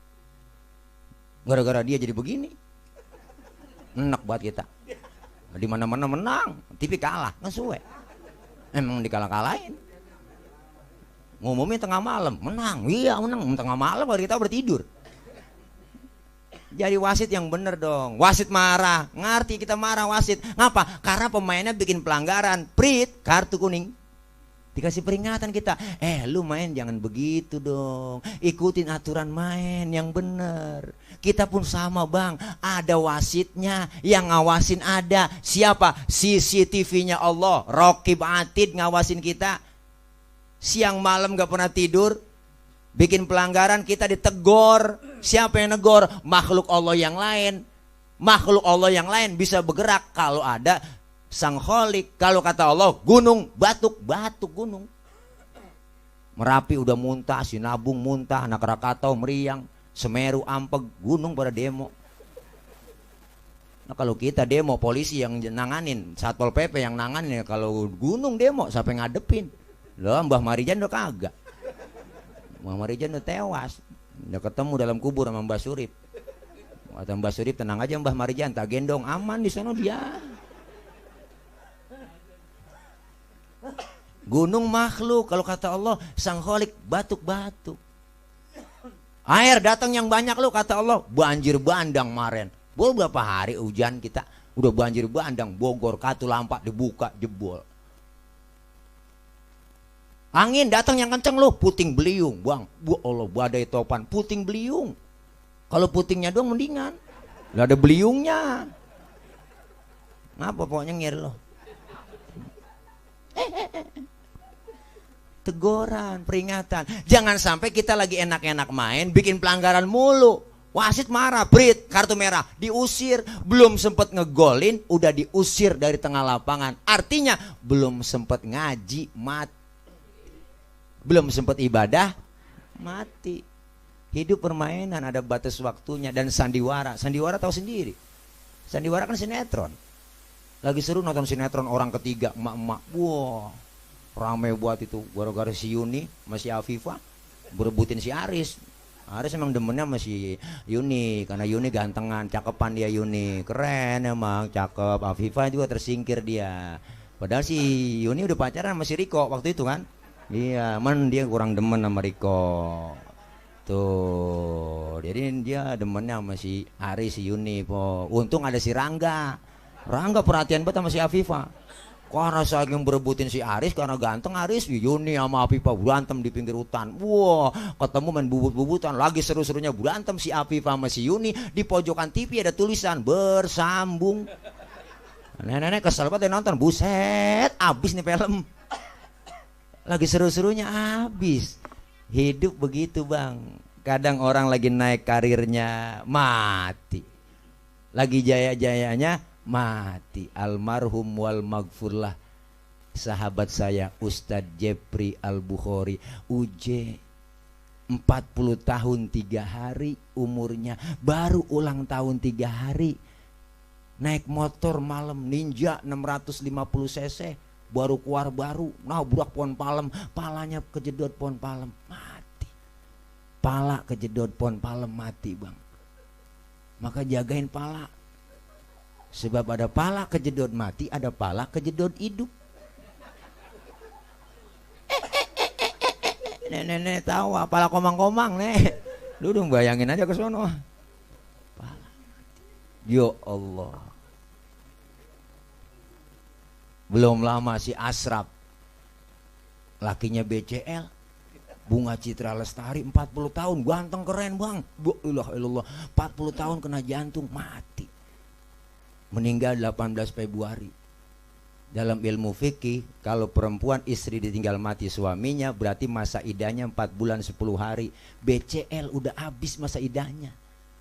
Gara-gara dia jadi begini. Enak buat kita. Di mana-mana menang, TV kalah, ngesuwe. Emang dikalah-kalahin. Ngumumin tengah malam, menang. Iya, menang tengah malam, kalau kita bertidur. Jadi wasit yang bener dong. Wasit marah, ngerti kita marah wasit. Ngapa? Karena pemainnya bikin pelanggaran, prit, kartu kuning. Dikasih peringatan kita. Lu main jangan begitu dong. Ikutin aturan main yang bener. Kita pun sama, Bang. Ada wasitnya, yang ngawasin ada. Siapa? CCTV-nya Allah. Raqib Atid ngawasin kita. Siang malam gak pernah tidur. Bikin pelanggaran, kita ditegor. Siapa yang negor? Makhluk Allah yang lain. Makhluk Allah yang lain bisa bergerak kalau ada Sang Kholik. Kalau kata Allah, gunung batuk gunung. Merapi udah muntah, Sinabung muntah, Anak Krakatau meriang, Semeru ampeg, gunung pada demo. Nah, kalau kita demo, polisi yang nanganin, Satpol PP yang nanganin. Kalau gunung demo, siapa yang ngadepin? Loh, Mbah Marijan udah kagak. Mbah Marijan udah tewas. Udah ketemu dalam kubur sama Mbah Surip. Kata Mbah Surip, tenang aja Mbah Marijan, tak gendong, aman di sana dia. Gunung makhluk, kalau kata Allah Sang Kholik batuk-batuk. Air datang yang banyak lu, kata Allah banjir bandang kemarin. Berapa hari hujan kita udah banjir bandang. Bogor, Katulampa dibuka jebol. Angin datang yang kenceng lu, puting beliung, Bang. Bu Allah, badai topan, puting beliung. Kalau putingnya doang mendingan. Lah ada beliungnya. Ngapa pokoknya ngir lo? Teguran, peringatan. Jangan sampai kita lagi enak-enak main, bikin pelanggaran mulu. Wasit marah, Brit, kartu merah, diusir. Belum sempat ngegolin, udah diusir dari tengah lapangan. Artinya belum sempat ngaji, mati. Belum sempat ibadah, mati. Hidup permainan, ada batas waktunya. Dan sandiwara, sandiwara tahu sendiri. Sandiwara kan sinetron. Lagi seru nonton sinetron orang ketiga, emak-emak. Wah, rame buat itu. Gara-gara si Yuni, masih Afifah, berebutin si Aris. Aris emang demennya masih Yuni, karena Yuni gantengan, cakepan dia Yuni. Keren emang, cakep. Afifah juga tersingkir dia. Padahal si Yuni udah pacaran sama si Riko waktu itu kan. Iya, dia kurang demen sama Riko. Tuh, jadi dia demennya sama si Aris, si Yuni po. Untung ada si Rangga. Rangga perhatian banget sama si Afifah. Karena saking berebutin si Aris, karena ganteng Aris, Yuni sama Afifah berantem di pinggir hutan. Wah, ketemu main bubut-bubutan. Lagi seru-serunya berantem si Afifah sama si Yuni. Di pojokan TV ada tulisan bersambung. Nenek-nenek kesel banget nonton. Buset, abis nih film. Lagi seru-serunya abis. Hidup begitu bang. Kadang orang lagi naik karirnya mati. Lagi jaya-jayanya mati. Almarhum wal maghfurlah sahabat saya Ustadz Jepri Al-Bukhari, UJ 40 tahun 3 hari umurnya, baru ulang tahun 3 hari. Naik motor malam Ninja 650 cc, baru keluar baru, nabrak pohon palem, palanya kejedot pohon palem, mati. Pala kejedot pohon palem, mati bang. Maka jagain pala. Sebab ada pala kejedot mati, ada pala kejedot hidup. Nenek tawa, pala komang-komang nih. Lu dong bayangin aja ke sono. Pala mati. Ya Allah. Belum lama si Asraf, lakinya BCL, Bunga Citra Lestari, 40 tahun, ganteng keren bang. Ilah 40 tahun kena jantung, mati. Meninggal 18 Februari. Dalam ilmu fikih, kalau perempuan istri ditinggal mati suaminya, berarti masa idahnya 4 bulan 10 hari. BCL udah habis masa idahnya.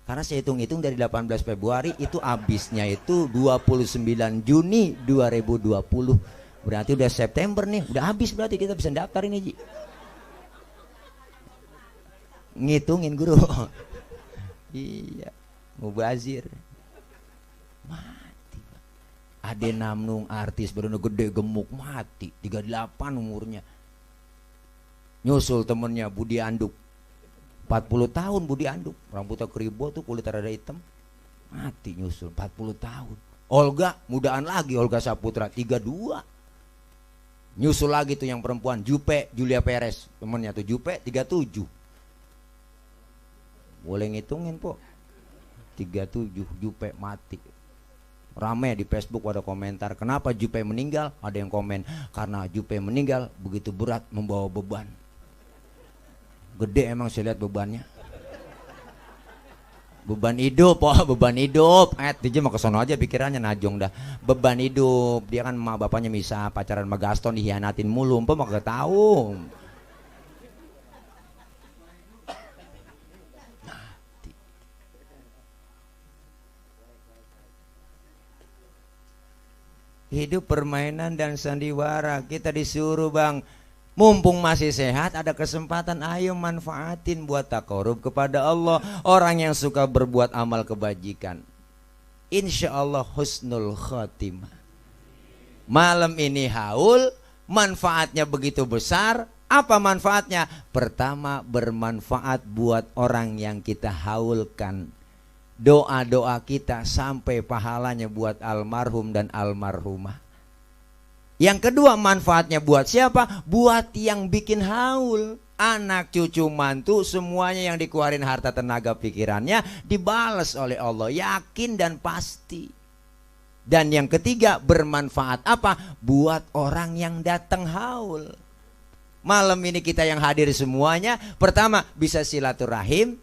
Karena saya hitung-hitung dari 18 Februari itu habisnya itu 29 Juni 2020. Berarti udah September nih, udah habis, berarti kita bisa daftar ini Ji. Ngitungin guru. Iya, mubazir. Mati. Ade Namnung artis baru gede gemuk, mati 38 umurnya. Nyusul temennya Budi Anduk, 40 tahun Budi Anduk, rambutnya keribo tuh, kulit rada hitam, mati nyusul 40 tahun. Olga mudaan lagi, Olga Saputra 32. Nyusul lagi tuh yang perempuan Jupe Julia Perez, temennya tuh Jupe 37. Boleh ngitungin po, 37 Jupe mati. Ramai di Facebook ada komentar, kenapa Jupe meninggal? Ada yang komen, karena Jupe meninggal begitu berat membawa beban. Gede emang saya lihat bebannya. Beban hidup, beban hidup. Dia mau kesono aja pikirannya najong dah. Beban hidup, dia kan emak bapaknya misah, pacaran sama Gaston, dihianatin mulu, mau gak tahu. Hidup permainan dan sandiwara. Kita disuruh bang, mumpung masih sehat, ada kesempatan, ayo manfaatin buat takarub kepada Allah. Orang yang suka berbuat amal kebajikan, insya Allah husnul khotimah. Malam ini haul, manfaatnya begitu besar. Apa manfaatnya? Pertama, bermanfaat buat orang yang kita haulkan. Doa-doa kita sampai pahalanya buat almarhum dan almarhumah. Yang kedua, manfaatnya buat siapa? Buat yang bikin haul. Anak, cucu, mantu, semuanya yang dikeluarin harta, tenaga, pikirannya dibalas oleh Allah, yakin dan pasti. Dan yang ketiga, bermanfaat apa? Buat orang yang datang haul. Malam ini kita yang hadir semuanya, pertama bisa silaturahim.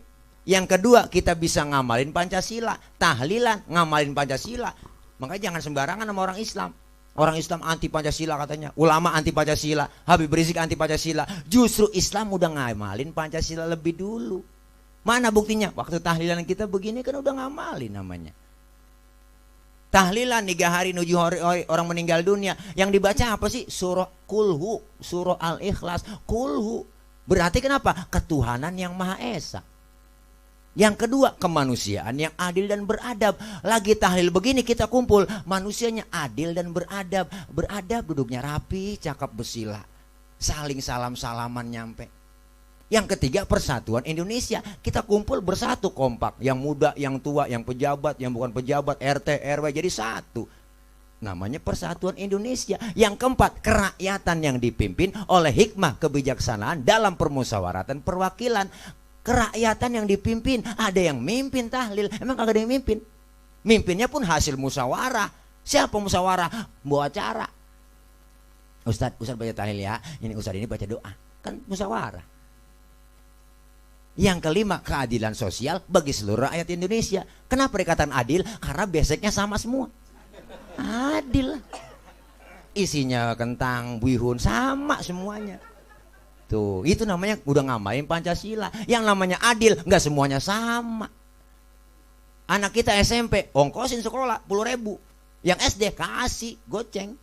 Yang kedua, kita bisa ngamalin Pancasila, tahlilan, ngamalin Pancasila. Makanya jangan sembarangan sama orang Islam. Orang Islam anti Pancasila katanya, ulama anti Pancasila, Habib Rizik anti Pancasila. Justru Islam udah ngamalin Pancasila lebih dulu. Mana buktinya? Waktu tahlilan kita begini kan udah ngamalin namanya. Tahlilan 3 hari menuju orang meninggal dunia. Yang dibaca apa sih? Surah Kulhu, surah Al-Ikhlas, Kulhu. Berarti kenapa? Ketuhanan yang Maha Esa. Yang kedua, kemanusiaan yang adil dan beradab. Lagi tahlil begini kita kumpul, manusianya adil dan beradab. Beradab, duduknya rapi, cakap bersila, saling salam-salaman nyampe. Yang ketiga, persatuan Indonesia. Kita kumpul bersatu kompak. Yang muda, yang tua, yang pejabat, yang bukan pejabat, RT, RW jadi satu. Namanya persatuan Indonesia. Yang keempat, kerakyatan yang dipimpin oleh hikmah kebijaksanaan dalam permusyawaratan perwakilan. Kerakyatan yang dipimpin, ada yang mimpin tahlil. Emang kagak ada yang mimpin? Mimpinnya pun hasil musyawarah. Siapa musyawarah? Bawa acara. Ustadz baca tahlil ya. Ini Ustadz ini baca doa. Kan musyawarah. Yang kelima, keadilan sosial bagi seluruh rakyat Indonesia. Kenapa dikatakan adil? Karena basicnya sama semua. Adil. Isinya kentang, bihun, sama semuanya. Tuh, itu namanya udah ngamalin Pancasila. Yang namanya adil, nggak semuanya sama. Anak kita SMP, ongkosin sekolah 10.000. Yang SD kasih goceng.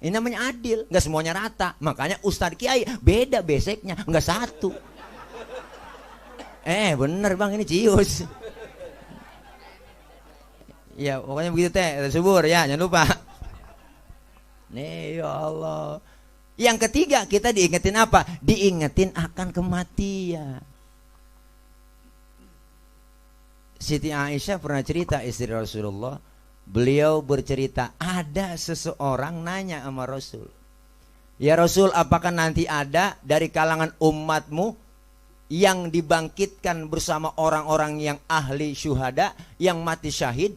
Ini namanya adil, nggak semuanya rata. Makanya Ustadz Kiai beda basicnya, nggak satu. Bener bang, ini cius. Ya pokoknya begitu teh, subur ya, jangan lupa. Nih ya Allah. Yang ketiga, kita diingetin apa? Diingetin akan kematian. Siti Aisyah pernah cerita, istri Rasulullah. Beliau bercerita, ada seseorang nanya sama Rasul, ya Rasul, apakah nanti ada dari kalangan umatmu yang dibangkitkan bersama orang-orang yang ahli syuhada, yang mati syahid?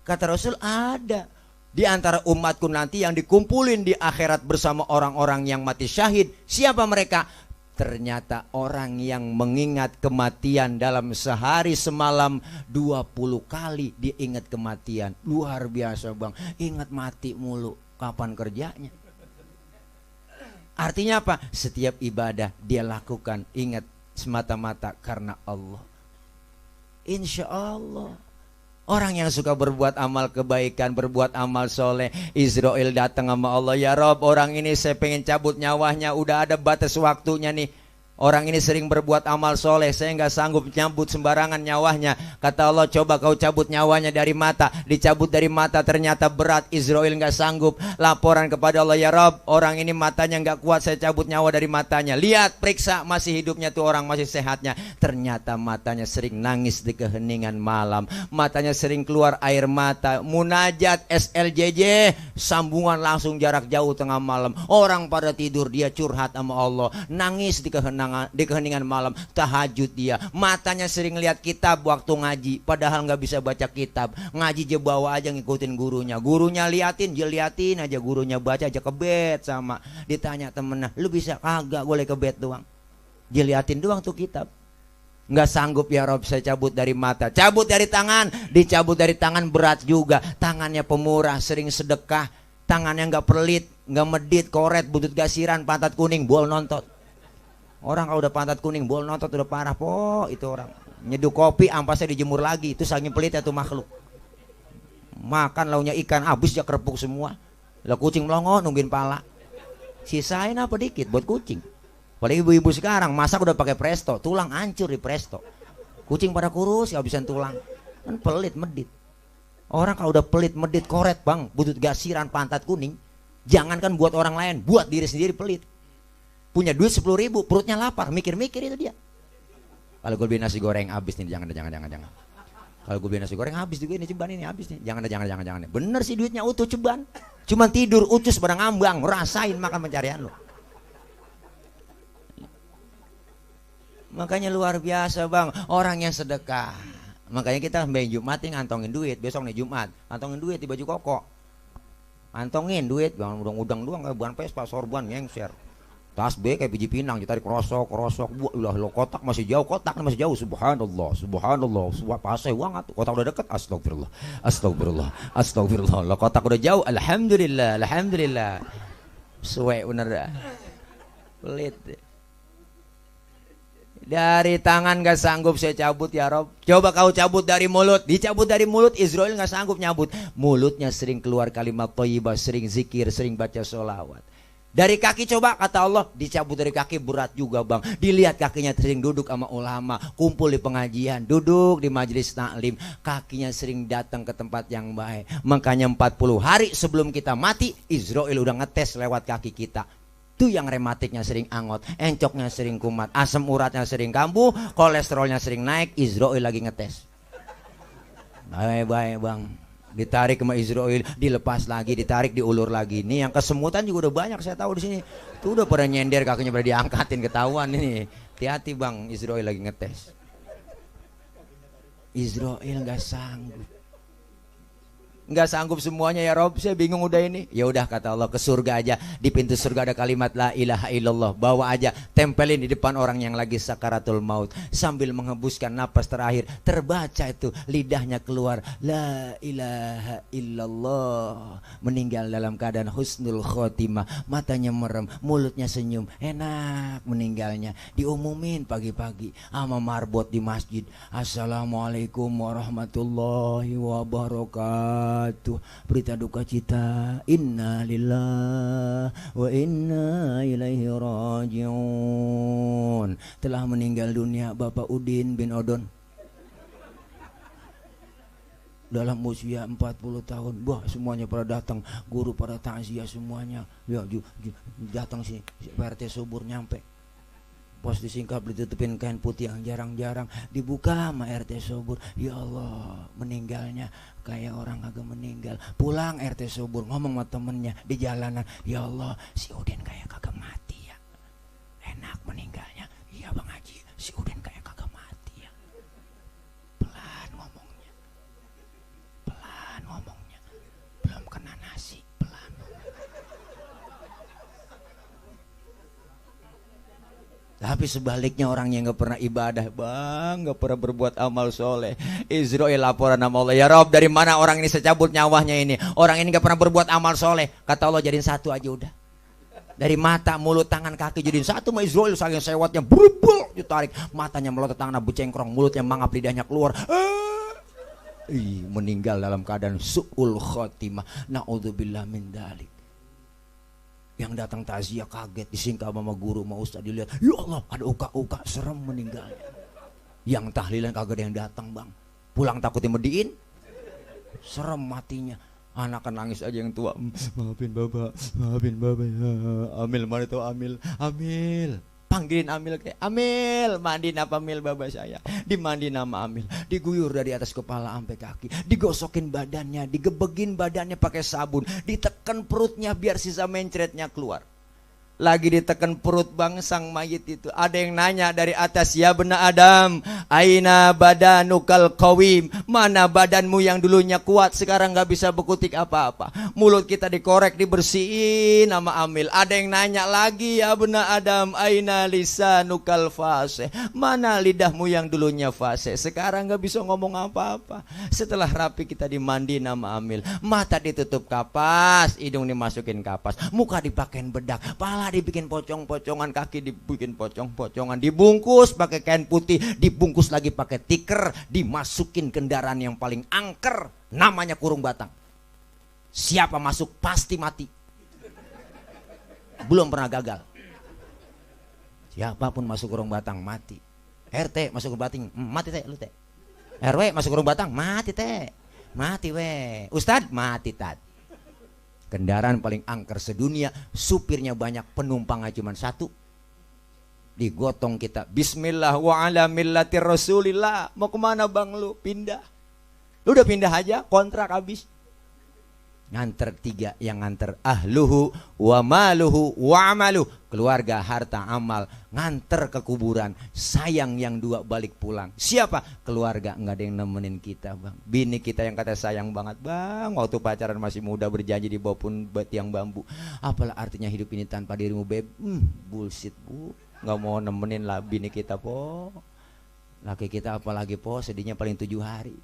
Kata Rasul, ada. Di antara umatku nanti yang dikumpulin di akhirat bersama orang-orang yang mati syahid. Siapa mereka? Ternyata orang yang mengingat kematian dalam sehari semalam 20 kali dia ingat kematian. Luar biasa bang, ingat mati mulu. Kapan kerjanya? Artinya apa? Setiap ibadah dia lakukan ingat semata-mata karena Allah. Insya Allah. Orang yang suka berbuat amal kebaikan, berbuat amal soleh, Israel datang sama Allah, ya Rob, orang ini saya pengen cabut nyawanya, udah ada batas waktunya nih. Orang ini sering berbuat amal soleh, saya nggak sanggup nyambut sembarangan nyawanya. Kata Allah, coba kau cabut nyawanya dari mata. Dicabut dari mata ternyata berat, Israel nggak sanggup. Laporan kepada Allah, ya Rob, orang ini matanya nggak kuat, saya cabut nyawa dari matanya. Lihat, periksa masih hidupnya tuh orang, masih sehatnya. Ternyata matanya sering nangis di keheningan malam. Matanya sering keluar air mata. Munajat SLJJ, sambungan langsung jarak jauh tengah malam. Orang pada tidur, dia curhat sama Allah, nangis di keheningan malam. Tahajud dia, matanya sering lihat kitab waktu ngaji, padahal nggak bisa baca kitab. Ngaji aja bawa aja ngikutin gurunya. Gurunya liatin, dia liatin aja, gurunya baca aja kebet sama. Ditanya temennya, lu bisa kagak? Boleh kebet doang. Dia liatin doang tuh kitab. Nggak sanggup ya Rob, saya cabut dari mata. Cabut dari tangan, dicabut dari tangan berat juga. Tangannya pemurah, sering sedekah. Tangannya nggak pelit, nggak medit, koret, butut gasiran, pantat kuning, bol nontot. Orang kalau udah pantat kuning, bol nontot udah parah po. Itu orang nyeduh kopi, ampasnya dijemur lagi. Itu saking pelitnya tuh makhluk. Makan launya ikan, habis ya kerepuk semua. Lah kucing melongo nungguin pala. Sisain apa dikit buat kucing. Apalagi ibu-ibu sekarang masak udah pakai presto, tulang hancur di presto. Kucing pada kurus, kehabisan tulang. Kan pelit medit. Orang kalau udah pelit medit koret bang, butut gasiran, pantat kuning. Jangankan buat orang lain, buat diri sendiri pelit. Punya duit 10.000, perutnya lapar, mikir-mikir itu dia. Kalau gue beli nasi goreng habis nih, jangan. Kalau gue beli nasi goreng habis juga ini, ceban ini habis nih. Jangan. Bener sih duitnya utuh ceban. Cuman tidur ucus pada ngambang, rasain makan pencarian lo. Makanya luar biasa bang, orang yang sedekah. Makanya kita sampai Jumat nih ngantongin duit. Besok nih Jumat, ngantongin duit di baju koko. Ngantongin duit, jangan udang-udang doang, bukan Vespa, sorban, ngengser. Tas B kayak biji pinang, ditarik kerosok. Ulah lo kotak masih jauh, subhanallah. Pasai uang atuh. Kotak udah deket, astagfirullah. Lo kotak udah jauh, alhamdulillah. Suwe bener dah. Pelit. Dari tangan gak sanggup saya cabut ya Rob. Coba kau cabut dari mulut. Dicabut dari mulut, Israel gak sanggup nyabut. Mulutnya sering keluar kalimat thayyibah, sering zikir, sering baca sholawat. Dari kaki coba kata Allah, dicabut dari kaki berat juga bang. Dilihat kakinya sering duduk sama ulama, kumpul di pengajian, duduk di majelis taklim, kakinya sering datang ke tempat yang baik. Makanya 40 hari sebelum kita mati, Israel udah ngetes lewat kaki kita. Itu yang rematiknya sering angot, encoknya sering kumat, asam uratnya sering kambuh, kolesterolnya sering naik, Israel lagi ngetes. Baik bang. Ditarik sama Israel, dilepas lagi, ditarik, diulur lagi. Nih yang kesemutan juga udah banyak saya tahu di sini. Tuh udah pada nyender kakinya pada diangkatin, ketahuan ini. Hati-hati bang, Israel lagi ngetes. Israel nggak sanggup. Nggak sanggup semuanya ya Rob, saya bingung udah ini. Ya udah kata Allah, ke surga aja. Di pintu surga ada kalimat la ilaha illallah. Bawa aja, tempelin di depan orang yang lagi sakaratul maut. Sambil menghembuskan napas terakhir, terbaca itu, lidahnya keluar la ilaha illallah. Meninggal dalam keadaan husnul khotimah. Matanya merem, mulutnya senyum. Enak meninggalnya. Diumumin pagi-pagi sama marbot di masjid. Assalamualaikum warahmatullahi wabarakatuh. Berita duka cita, inna lillah wa inna ilaihi rajiun. Telah meninggal dunia Bapak Udin bin Odon dalam usia 40 tahun. Wah, semuanya pada datang, guru pada takziah semuanya. Ya, datang sih PRT Subur nyampe. Pos disingkap, ditutupin kain putih yang jarang-jarang, dibuka sama RT Subur. Ya Allah, meninggalnya kayak orang agak meninggal. Pulang RT Subur ngomong sama temennya di jalanan, ya Allah, si Udin kayak kagak mati ya. Enak meninggalnya. Iya Bang Haji, si Udin kayak kagak mati ya. Pelan ngomongnya, belum kena nasi, pelan. Tapi sebaliknya orang yang gak pernah ibadah bang, gak pernah berbuat amal soleh, Israel laporan sama Allah, ya Rob dari mana orang ini saya cabut nyawanya ini. Orang ini gak pernah berbuat amal soleh. Kata Allah, jadiin satu aja udah. Dari mata, mulut, tangan, kaki jadiin satu sama Israel. Saking sewatnya berubul, ditarik. Matanya melotot, tangannya becengkrong, mulutnya mangap, lidahnya keluar. Meninggal dalam keadaan su'ul khotimah. Na'udzubillah min dalik. Yang datang takziah kaget, disingkap sama guru, sama ustaz, dilihat, ya Allah ada uka-uka, serem meninggalnya. Yang tahlilan kagak ada yang datang bang. Pulang takut dimediin, serem matinya. Anak kan nangis aja yang tua, maafin baba ya. Amil mana tuh Amil, panggilin Amil kayak Amil, mandiin apa Amil baba saya. Dimandiin nama Amil, diguyur dari atas kepala sampai kaki, digosokin badannya, digebegin badannya pakai sabun, ditekan perutnya biar sisa mencretnya keluar. Lagi ditekan perut bang sang mayit itu, ada yang nanya dari atas, ya bena Adam, aina badanukal qawim, mana badanmu yang dulunya kuat sekarang gak bisa berkutik apa-apa. Mulut kita dikorek, dibersihin sama Amil. Ada yang nanya lagi, ya bena Adam, aina lisanukal fasih, mana lidahmu yang dulunya fasih sekarang gak bisa ngomong apa-apa. Setelah rapi kita dimandi nama Amil, mata ditutup kapas, hidung dimasukin kapas, muka dipakein bedak, pala dibikin pocong-pocongan, kaki dibikin pocong-pocongan, dibungkus pakai kain putih, dibungkus lagi pakai tikar, dimasukin kendaraan yang paling angker, namanya kurung batang. Siapa masuk pasti mati, belum pernah gagal. Siapapun masuk kurung batang mati. RT masuk kurung batang mati teh, lu teh. RW masuk kurung batang mati teh, mati we. Ustad mati tad. Kendaraan paling angker sedunia, supirnya banyak, penumpangnya cuma satu. Digotong kita, bismillah wa ala millati rasulillah. Mau kemana bang lu? Pindah. Lu udah pindah aja, kontrak habis. Nganter tiga, yang nganter ahluhu wa maluhu wa amaluh, keluarga, harta, amal, nganter ke kuburan. Sayang yang dua balik pulang. Siapa? Keluarga, nggak ada yang nemenin kita bang. Bini kita yang kata sayang banget bang, waktu pacaran masih muda berjanji di bawah pun tiang bambu. Apalah artinya hidup ini tanpa dirimu beb? Bullshit bu, nggak mau nemenin lah bini kita po. Laki kita apalagi po, sedihnya paling 7 hari.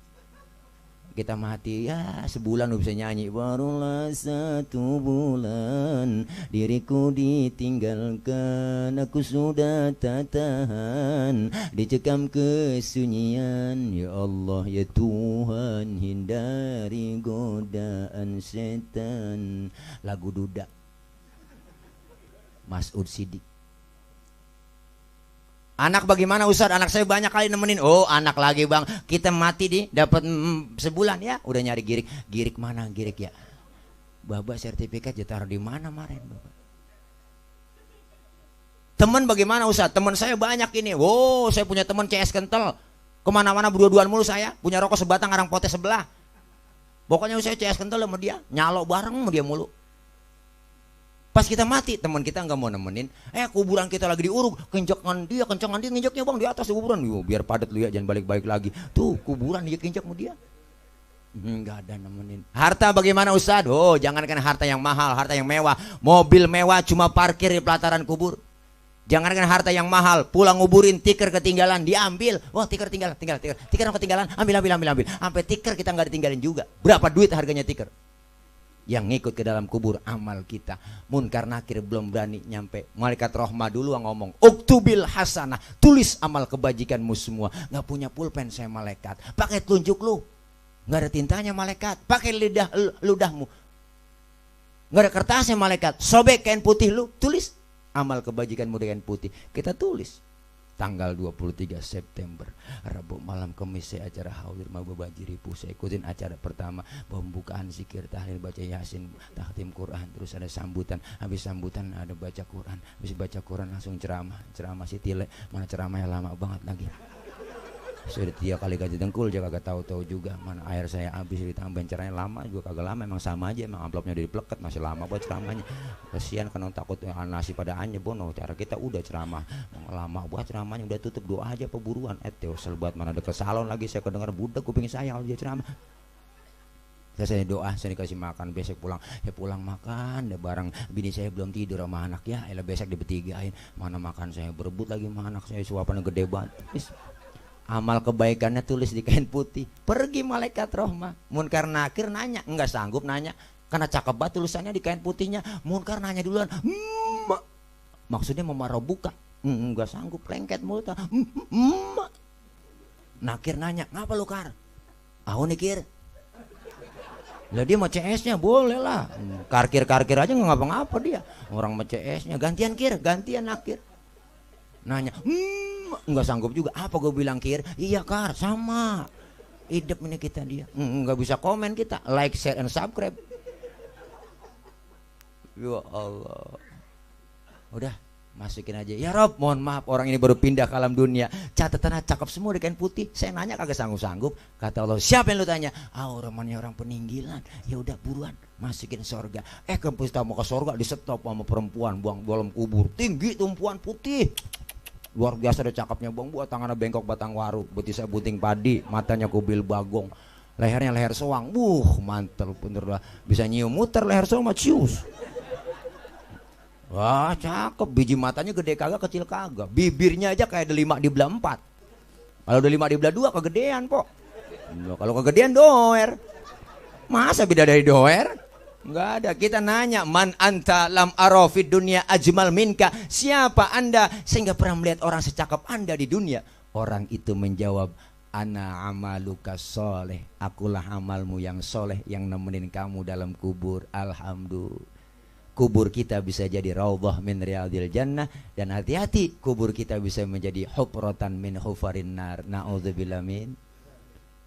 kita mati ya sebulan lu bisa nyanyi. Barulah 1 bulan diriku ditinggalkan, aku sudah tak tahan dicekam kesunyian. Ya Allah ya Tuhan, hindari godaan setan. Lagu duda Mas'ud Siddiq. Anak bagaimana Ustaz? Anak saya banyak kali nemenin. Oh anak lagi bang, kita mati di dapat sebulan ya. Udah nyari girik. Girik mana girik ya? Bapak sertifikat ya taruh di mana kemarin Bapak? Teman bagaimana Ustaz? Teman saya banyak ini. Wow saya punya teman CS kental. Kemana-mana berdua-duaan mulu saya. Punya rokok sebatang arang potes sebelah. Pokoknya saya CS kental sama dia. Nyalok bareng sama dia mulu. Pas kita mati, teman kita nggak mau nemenin. Kuburan kita lagi diuruk, kencengan dia nginjeknya bang di atas kuburan. Yo, biar padat lu ya, jangan balik-balik lagi. Tuh kuburan dia kinjek sama dia. Nggak ada nemenin. Harta bagaimana Ustaz? Oh, jangankan harta yang mahal, harta yang mewah, mobil mewah cuma parkir di pelataran kubur. Jangankan harta yang mahal, pulang nguburin tiker ketinggalan diambil. Wah tiker tinggal, tiker ketinggalan, ambil. Sampai tiker kita nggak ditinggalin juga. Berapa duit harganya tiker? Yang ngikut ke dalam kubur amal kita. Munkar nakir belum berani nyampe. Malaikat rahmah dulu yang ngomong, uktubil hasanah, tulis amal kebajikanmu semua. Nggak punya pulpen saya malaikat, pakai telunjuk lu. Nggak ada tintanya malaikat, pakai ludahmu. Nggak ada kertasnya malaikat, sobek kain putih lu, tulis amal kebajikanmu dengan putih. Kita tulis. Tanggal 23 September Rabu malam Kamis saya acara Haulir Mababajir Ribu. Saya ikutin acara pertama, pembukaan zikir, tahlil, baca Yasin, tahtim Quran, terus ada sambutan. Habis sambutan ada baca Quran. Habis baca Quran langsung ceramah. Ceramah si Tile, mana ceramahnya lama banget lagi. Sudah 3 kali gaji dengkul, dia kagak tahu-tahu juga. Mana air saya habis ditambahin caranya lama juga kagak lama, emang sama aja, emang amplopnya udah dipleket, masih lama buat ceramahnya. Kasihan karena takut nasi pada anye bono. Cara kita udah ceramah lama buat ceramahnya, udah tutup, doa aja peburuan. Selbat mana ada ke salon lagi, saya kedengar budak kuping saya kalau dia ceramah. Saya doa, saya dikasih makan, besok pulang, ya pulang makan, ada barang bini saya belum tidur sama anak ya, besok dibetigain, mana makan saya berebut lagi sama anak saya, suapannya gede banget. Amal kebaikannya tulis di kain putih. Pergi malaikat rahmah. Munkar nakir nanya, enggak sanggup nanya karena cakep banget tulisannya di kain putihnya. Munkar nanya duluan, maksudnya memarah buka. Enggak sanggup, lengket mulut. Nakir nanya, ngapa lu Kar? Nih Kir. Lah dia mau CS-nya boleh lah. Karkir aja nggak ngapa-ngapa dia. Orang mau CS-nya gantian Kir, gantian Nakir. Nanya, nggak sanggup juga. Apa gue bilang Kir? Iya Kar, sama. Hidup ini kita dia. Nggak bisa komen kita. Like, share, and subscribe. Ya Allah. Udah, masukin aja. Ya Rob, mohon maaf orang ini baru pindah ke alam dunia. Catatannya cakep semua di kain putih. Saya nanya kagak sanggup-sanggup. Kata Allah, siapa yang lu tanya? Romannya orang peninggilan. Ya udah buruan, masukin sorga. Kampus mau ke sorga disetop sama perempuan buang dalam kubur. Tinggi tumpuan putih. Luar biasa ada cakepnya bang, buat tangannya bengkok batang waru, betisnya bunting padi, matanya kubil bagong, lehernya leher soang, mantel bener lah, bisa nyium muter leher soang mah cius. Wah cakep, biji matanya gede kagak, kecil kagak, bibirnya aja kayak ada 5 di belah 4. Kalau ada 5 di belah 2 kegedean po. Kalau kegedean doer, masa beda dari doer? Enggak ada. Kita nanya, man anta lam arafid dunia ajmal minka, siapa anda sehingga pernah melihat orang secakap anda di dunia? Orang itu menjawab, ana amaluka soleh, akulah amalmu yang soleh yang nemenin kamu dalam kubur. Alhamdulillah, kubur kita bisa jadi raudhah min riyadil jannah, dan hati-hati kubur kita bisa menjadi hufratan min hufarin nar. Na'udzubillah min.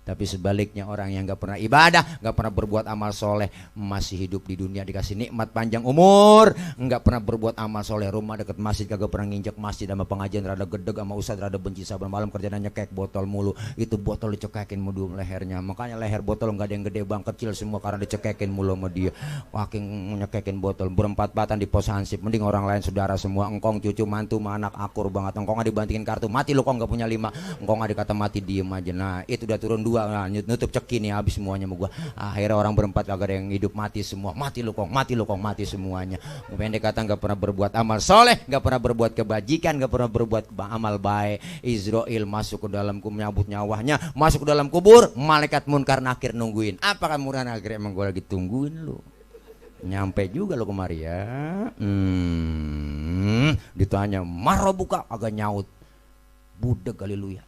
Tapi sebaliknya orang yang gak pernah ibadah, gak pernah berbuat amal soleh, masih hidup di dunia dikasih nikmat panjang umur, gak pernah berbuat amal soleh, rumah deket masjid kagak pernah nginjek masjid, sama pengajian rada gedeg, sama ustad rada benci, saban malam kerjanya nyekek botol mulu, itu botol dicekekin mulu lehernya, makanya leher botol gak ada yang gede bang, kecil semua karena dicekekin mulu sama dia. Waking nyekekin botol, berempat-empatan di pos hansip, mending orang lain saudara semua, engkong cucu mantu anak akur banget, engkong gak dibantingin kartu, mati lu kok gak punya 5, engkong gak dikata mati diem aja. Nah itu udah turun 2 gua nutup ceki nih habis semuanya sama gua. Akhirnya orang berempat kagak ada yang hidup, mati semua. Mati lu kong, mati semuanya. Pendek kata nggak pernah berbuat amal soleh, nggak pernah berbuat kebajikan, nggak pernah berbuat amal baik. Israel masuk ke dalam menyambut nyawanya, masuk ke dalam kubur, malaikat munkar nakir nungguin. Apakah munkar nakir emang gua lagi tungguin lu? Nyampe juga lo kemari ya. Ditanya marobuka agak nyaut. Budek haleluya.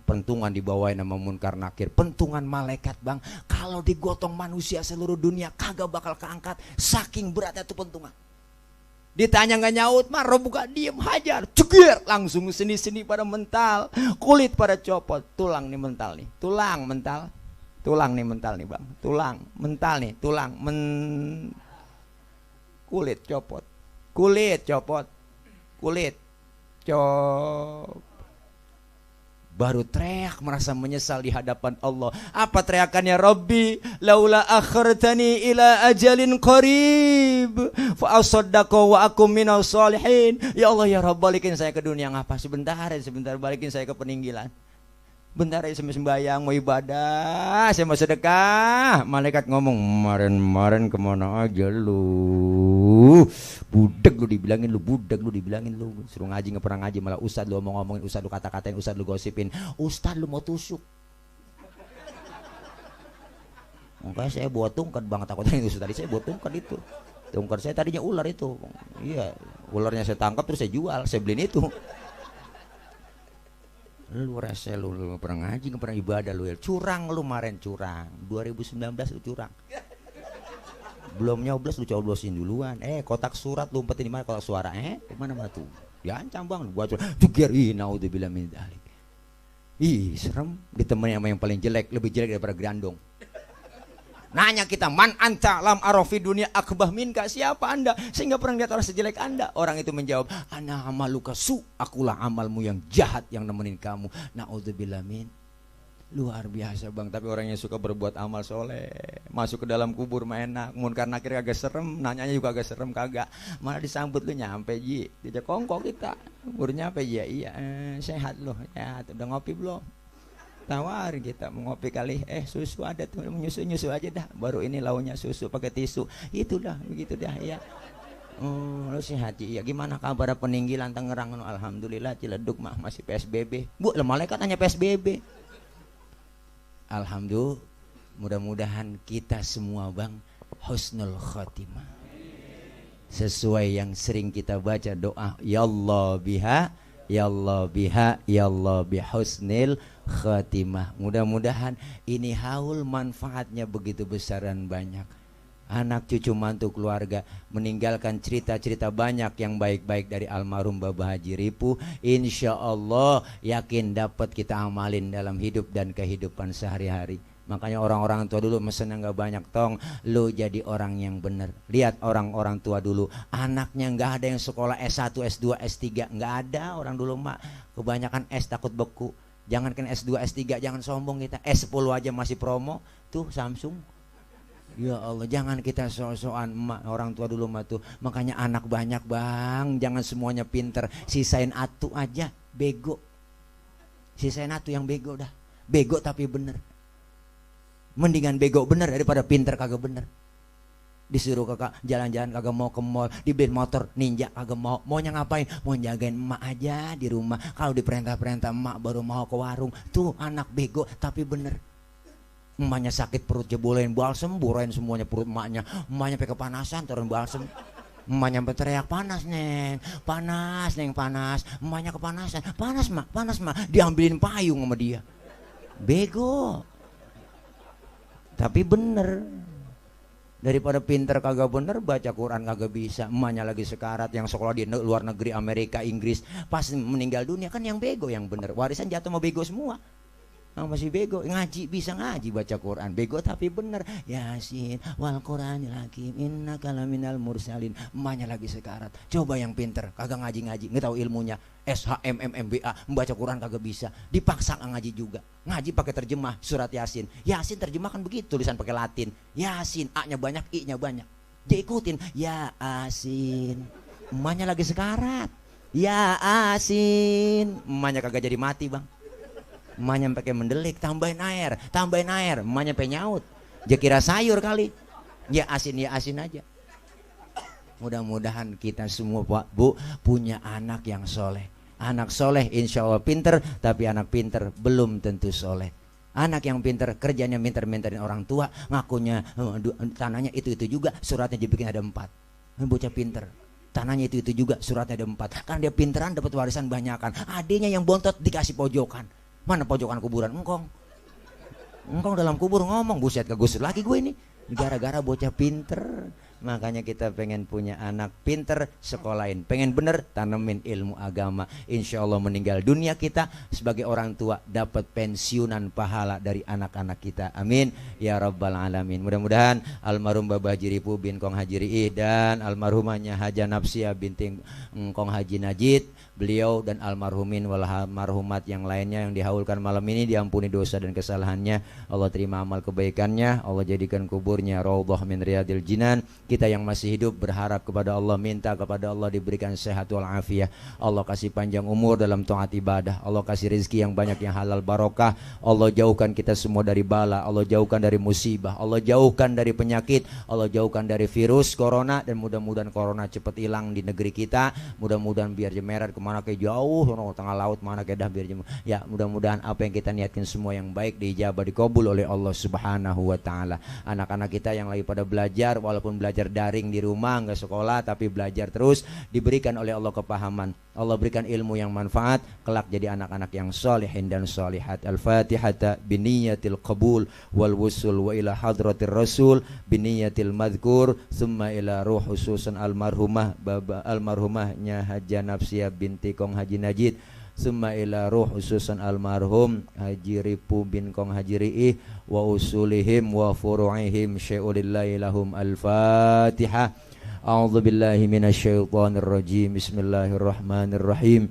Pentungan dibawain sama munkar nakir, pentungan malaikat bang. Kalau digotong manusia seluruh dunia kagak bakal keangkat, saking beratnya tuh pentungan. Ditanya nggak nyaut, marobuka diem hajar, cegir langsung seni-seni pada mental, kulit pada copot, tulang nih mental nih, tulang mental. Tulang nih mental nih bang, tulang mental nih, tulang kulit copot, kulit copot, kulit baru teriak merasa menyesal di hadapan Allah. Apa teriakannya? Rabbi laula akhartani ila ajalin qarib fa asaddaqa wa akum minas solihin. Ya Allah ya Rabb, balikin saya ke dunia. Ngapa sebentar balikin saya ke peninggalan. Bentar ya saya sembahyang, mau ibadah, saya mau sedekah. Malaikat ngomong, kemarin kemana aja lu? Budek lu dibilangin lu, suruh ngaji nggak pernah ngaji, malah ustad lu ngomongin, ustad lu kata-katain, ustad lu gosipin, ustad lu mau tusuk. Makanya saya buat tungkat bang, takutnya itu tadi saya buat tungkat itu. Tungkat saya tadinya ular itu. Iya, ularnya saya tangkap terus saya jual, saya beliin itu. Lu rese lu pernah ngaji, nggak pernah ibadah lu ya. Curang lu kemarin, curang 2019 lu curang. Belum nyoblos lu coblosin duluan. Kotak surat lu umpetin di mana, kotak suara di mana tuh diancam bang, gua jeger. Naudzubillah min dzalik. Serem ditemani sama yang paling jelek, lebih jelek daripada grandong. Nanya kita, man anta lam arafi dunia akbah minka, siapa anda sehingga pernah lihat orang sejelek anda? Orang itu menjawab, ana amaluka su, akulah amalmu yang jahat yang nemenin kamu. Naudzubillah min. Luar biasa bang. Tapi orang yang suka berbuat amal soleh masuk ke dalam kubur mah enak, munkar nakir agak serem, nanyanya juga agak serem kagak, malah disambut lu nyampe ji, dia kongkong kita kuburnya apa ya? Iya sehat loh ya, udah ngopi belum? Tawar kita mau ngopi kali, susu ada tuh, nyusu aja dah, baru ini launya susu pakai tisu, itu dah begitu dah ya. Lu sehat ya, gimana kabar peninggalan Tangerang? Alhamdulillah Ciledug mah masih PSBB. Bu, malaikat hanya PSBB. Alhamdulillah, mudah-mudahan kita semua bang husnul khotimah, sesuai yang sering kita baca doa, ya Allah biha, ya Allah biha, ya Allah bihusnil khatimah. Mudah-mudahan ini haul manfaatnya begitu besar dan banyak. Anak cucu mantu keluarga meninggalkan cerita-cerita banyak yang baik-baik dari almarhum Bapak Haji Ripu. Insya Allah yakin dapat kita amalin dalam hidup dan kehidupan sehari-hari. Makanya orang-orang tua dulu mesennya nggak banyak, tong lu jadi orang yang benar. Lihat orang-orang tua dulu, anaknya nggak ada yang sekolah S1, S2, S3, nggak ada. Orang dulu mak kebanyakan S takut beku. Jangankan S2, S3, jangan sombong kita. S10 aja masih promo tuh Samsung. Ya Allah, jangan kita so-soan emak, orang tua dulu mah tuh. Makanya anak banyak bang, jangan semuanya pinter, sisain atu aja bego. Sisain atu yang bego dah. Bego tapi bener. Mendingan bego bener daripada pinter kagak bener. Disuruh kakak jalan-jalan kagak mau ke mall, dibeliin motor ninja kagak mau. Maunya ngapain? Mau jagain emak aja di rumah. Kalau diperintah-perintah emak baru mau ke warung. Tuh anak bego tapi bener. Emaknya sakit perut jebolein balsem, burain semuanya perut emaknya. Emaknya sampai kepanasan turun balsem. Emaknya sampai teriak, panas neng, panas. Emaknya kepanasan, panas mak. Diambilin payung sama dia. Bego. Tapi bener. Daripada pinter kagak bener, baca Quran kagak bisa, emaknya lagi sekarat, yang sekolah di luar negeri, Amerika, Inggris, pas meninggal dunia kan yang bego yang bener, warisan jatuh sama bego semua. Masih bego, ngaji bisa ngaji, baca Quran, bego tapi bener. Yasin wal Quranil hakim innaka laminal mursalin. Emaknya lagi sekarat. Coba yang pinter kagak ngaji, nggak tahu ilmunya, SHMM MBA, membaca Quran kagak bisa, dipaksa ngaji juga. Ngaji pakai terjemah surat Yasin. Yasin terjemahkan begitu, tulisan pakai Latin. Yasin, A-nya banyak, I-nya banyak. Dia ikutin, Yasin. Emaknya lagi sekarat. Yasin. Emaknya kagak jadi mati, bang. Emaknya pakai mendelik, tambahin air, emaknya pengen nyaut. Dia kira sayur kali. Ya asin aja. Mudah-mudahan kita semua Pak Bu punya anak yang soleh. Anak soleh insya Allah pinter, tapi anak pinter belum tentu soleh. Anak yang pinter kerjanya minter-minterin orang tua, ngakunya tanahnya itu juga, suratnya dibikin ada 4. Bocah pinter, tanahnya itu juga, suratnya ada 4. Karena dia pinteran dapat warisan banyakan. Adiknya yang bontot dikasih pojokan. Mana pojokan kuburan? Engkong dalam kubur ngomong, buset kegusur lagi gue ini. Gara-gara bocah pinter. Makanya kita pengen punya anak pinter, sekolahin. Pengen bener, tanemin ilmu agama. Insya Allah meninggal dunia kita sebagai orang tua dapat pensiunan pahala dari anak-anak kita. Amin ya rabbal alamin. Mudah-mudahan almarhum Babah Haji Ripu bin Kong Haji Riih dan almarhumahnya Haja Nafsia binti Kong Haji Najid, beliau dan almarhumin wal marhumat yang lainnya yang dihaulkan malam ini diampuni dosa dan kesalahannya. Allah terima amal kebaikannya. Allah jadikan kuburnya raudhah min riyadil jinan. Kita yang masih hidup berharap kepada Allah, minta kepada Allah diberikan sehat wal afiah. Allah kasih panjang umur dalam taat ibadah. Allah kasih rezeki yang banyak yang halal barokah. Allah jauhkan kita semua dari bala. Allah jauhkan dari musibah. Allah jauhkan dari penyakit. Allah jauhkan dari virus corona. Dan mudah-mudahan corona cepat hilang di negeri kita. Mudah-mudahan biar jemerat kemana ke jauh, tengah laut mana ke dah biar ya mudah-mudahan apa yang kita niatkan semua yang baik diijabah dikabul oleh Allah Subhanahu wa taala. Anak-anak kita yang lagi pada belajar, walaupun belajar daring di rumah nggak sekolah tapi belajar terus, diberikan oleh Allah kepahaman. Allah berikan ilmu yang manfaat, kelak jadi anak-anak yang salihin dan salihat. Al-Fatihata biniyatil qabul wal wusul wa ila hadratir rasul biniyatil madhkur summa ila ruh khususan almarhumahnya Haja Nafsia binti Kong Haji Najid, summa ila ruh khususan almarhum Haji Ripu bin Kong Haji Riih wa usulihim wa furu'ihim syai'ulillahi lahum. Al-Fatihah. A'udzu billahi minasyaitonir rajim. Bismillahirrahmanirrahim.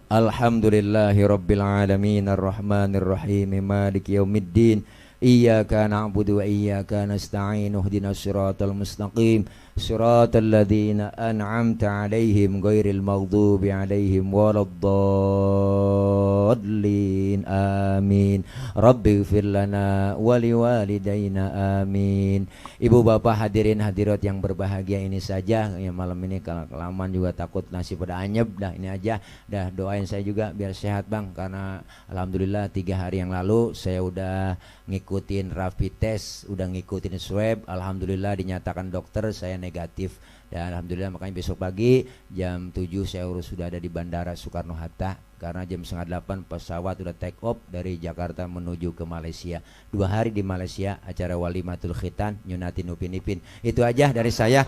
Alhamdulillahi rabbil alamin arrahmanir rahim maliki yaumiddin. Iyyaka na'budu wa iyyaka nasta'in. Ihdinas siratal mustaqim. Siratal ladzina an'amta 'alaihim ghairil maghdubi 'alaihim waladdallin. Amin. Rabbighfir lana wa liwalidayna. Amin. Ibu bapak hadirin hadirat yang berbahagia, ini saja ya malam ini. Kalau kelamaan juga takut nasi pada anyep. Dah ini aja. Dah doain saya juga biar sehat Bang, karena alhamdulillah 3 hari yang lalu saya udah ngikutin rapid test, udah ngikutin swab, alhamdulillah dinyatakan dokter saya negatif. Dan alhamdulillah makanya besok pagi jam 7 saya sudah ada di Bandara Soekarno-Hatta, karena jam 7:30 pesawat udah take off dari Jakarta menuju ke Malaysia. 2 hari di Malaysia, acara walimatul khitan, nyunatin Upin Ipin. Itu aja dari saya.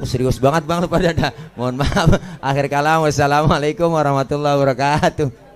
Serius banget Bang pada dah. Mohon maaf. Akhir kalam, wassalamualaikum warahmatullahi wabarakatuh.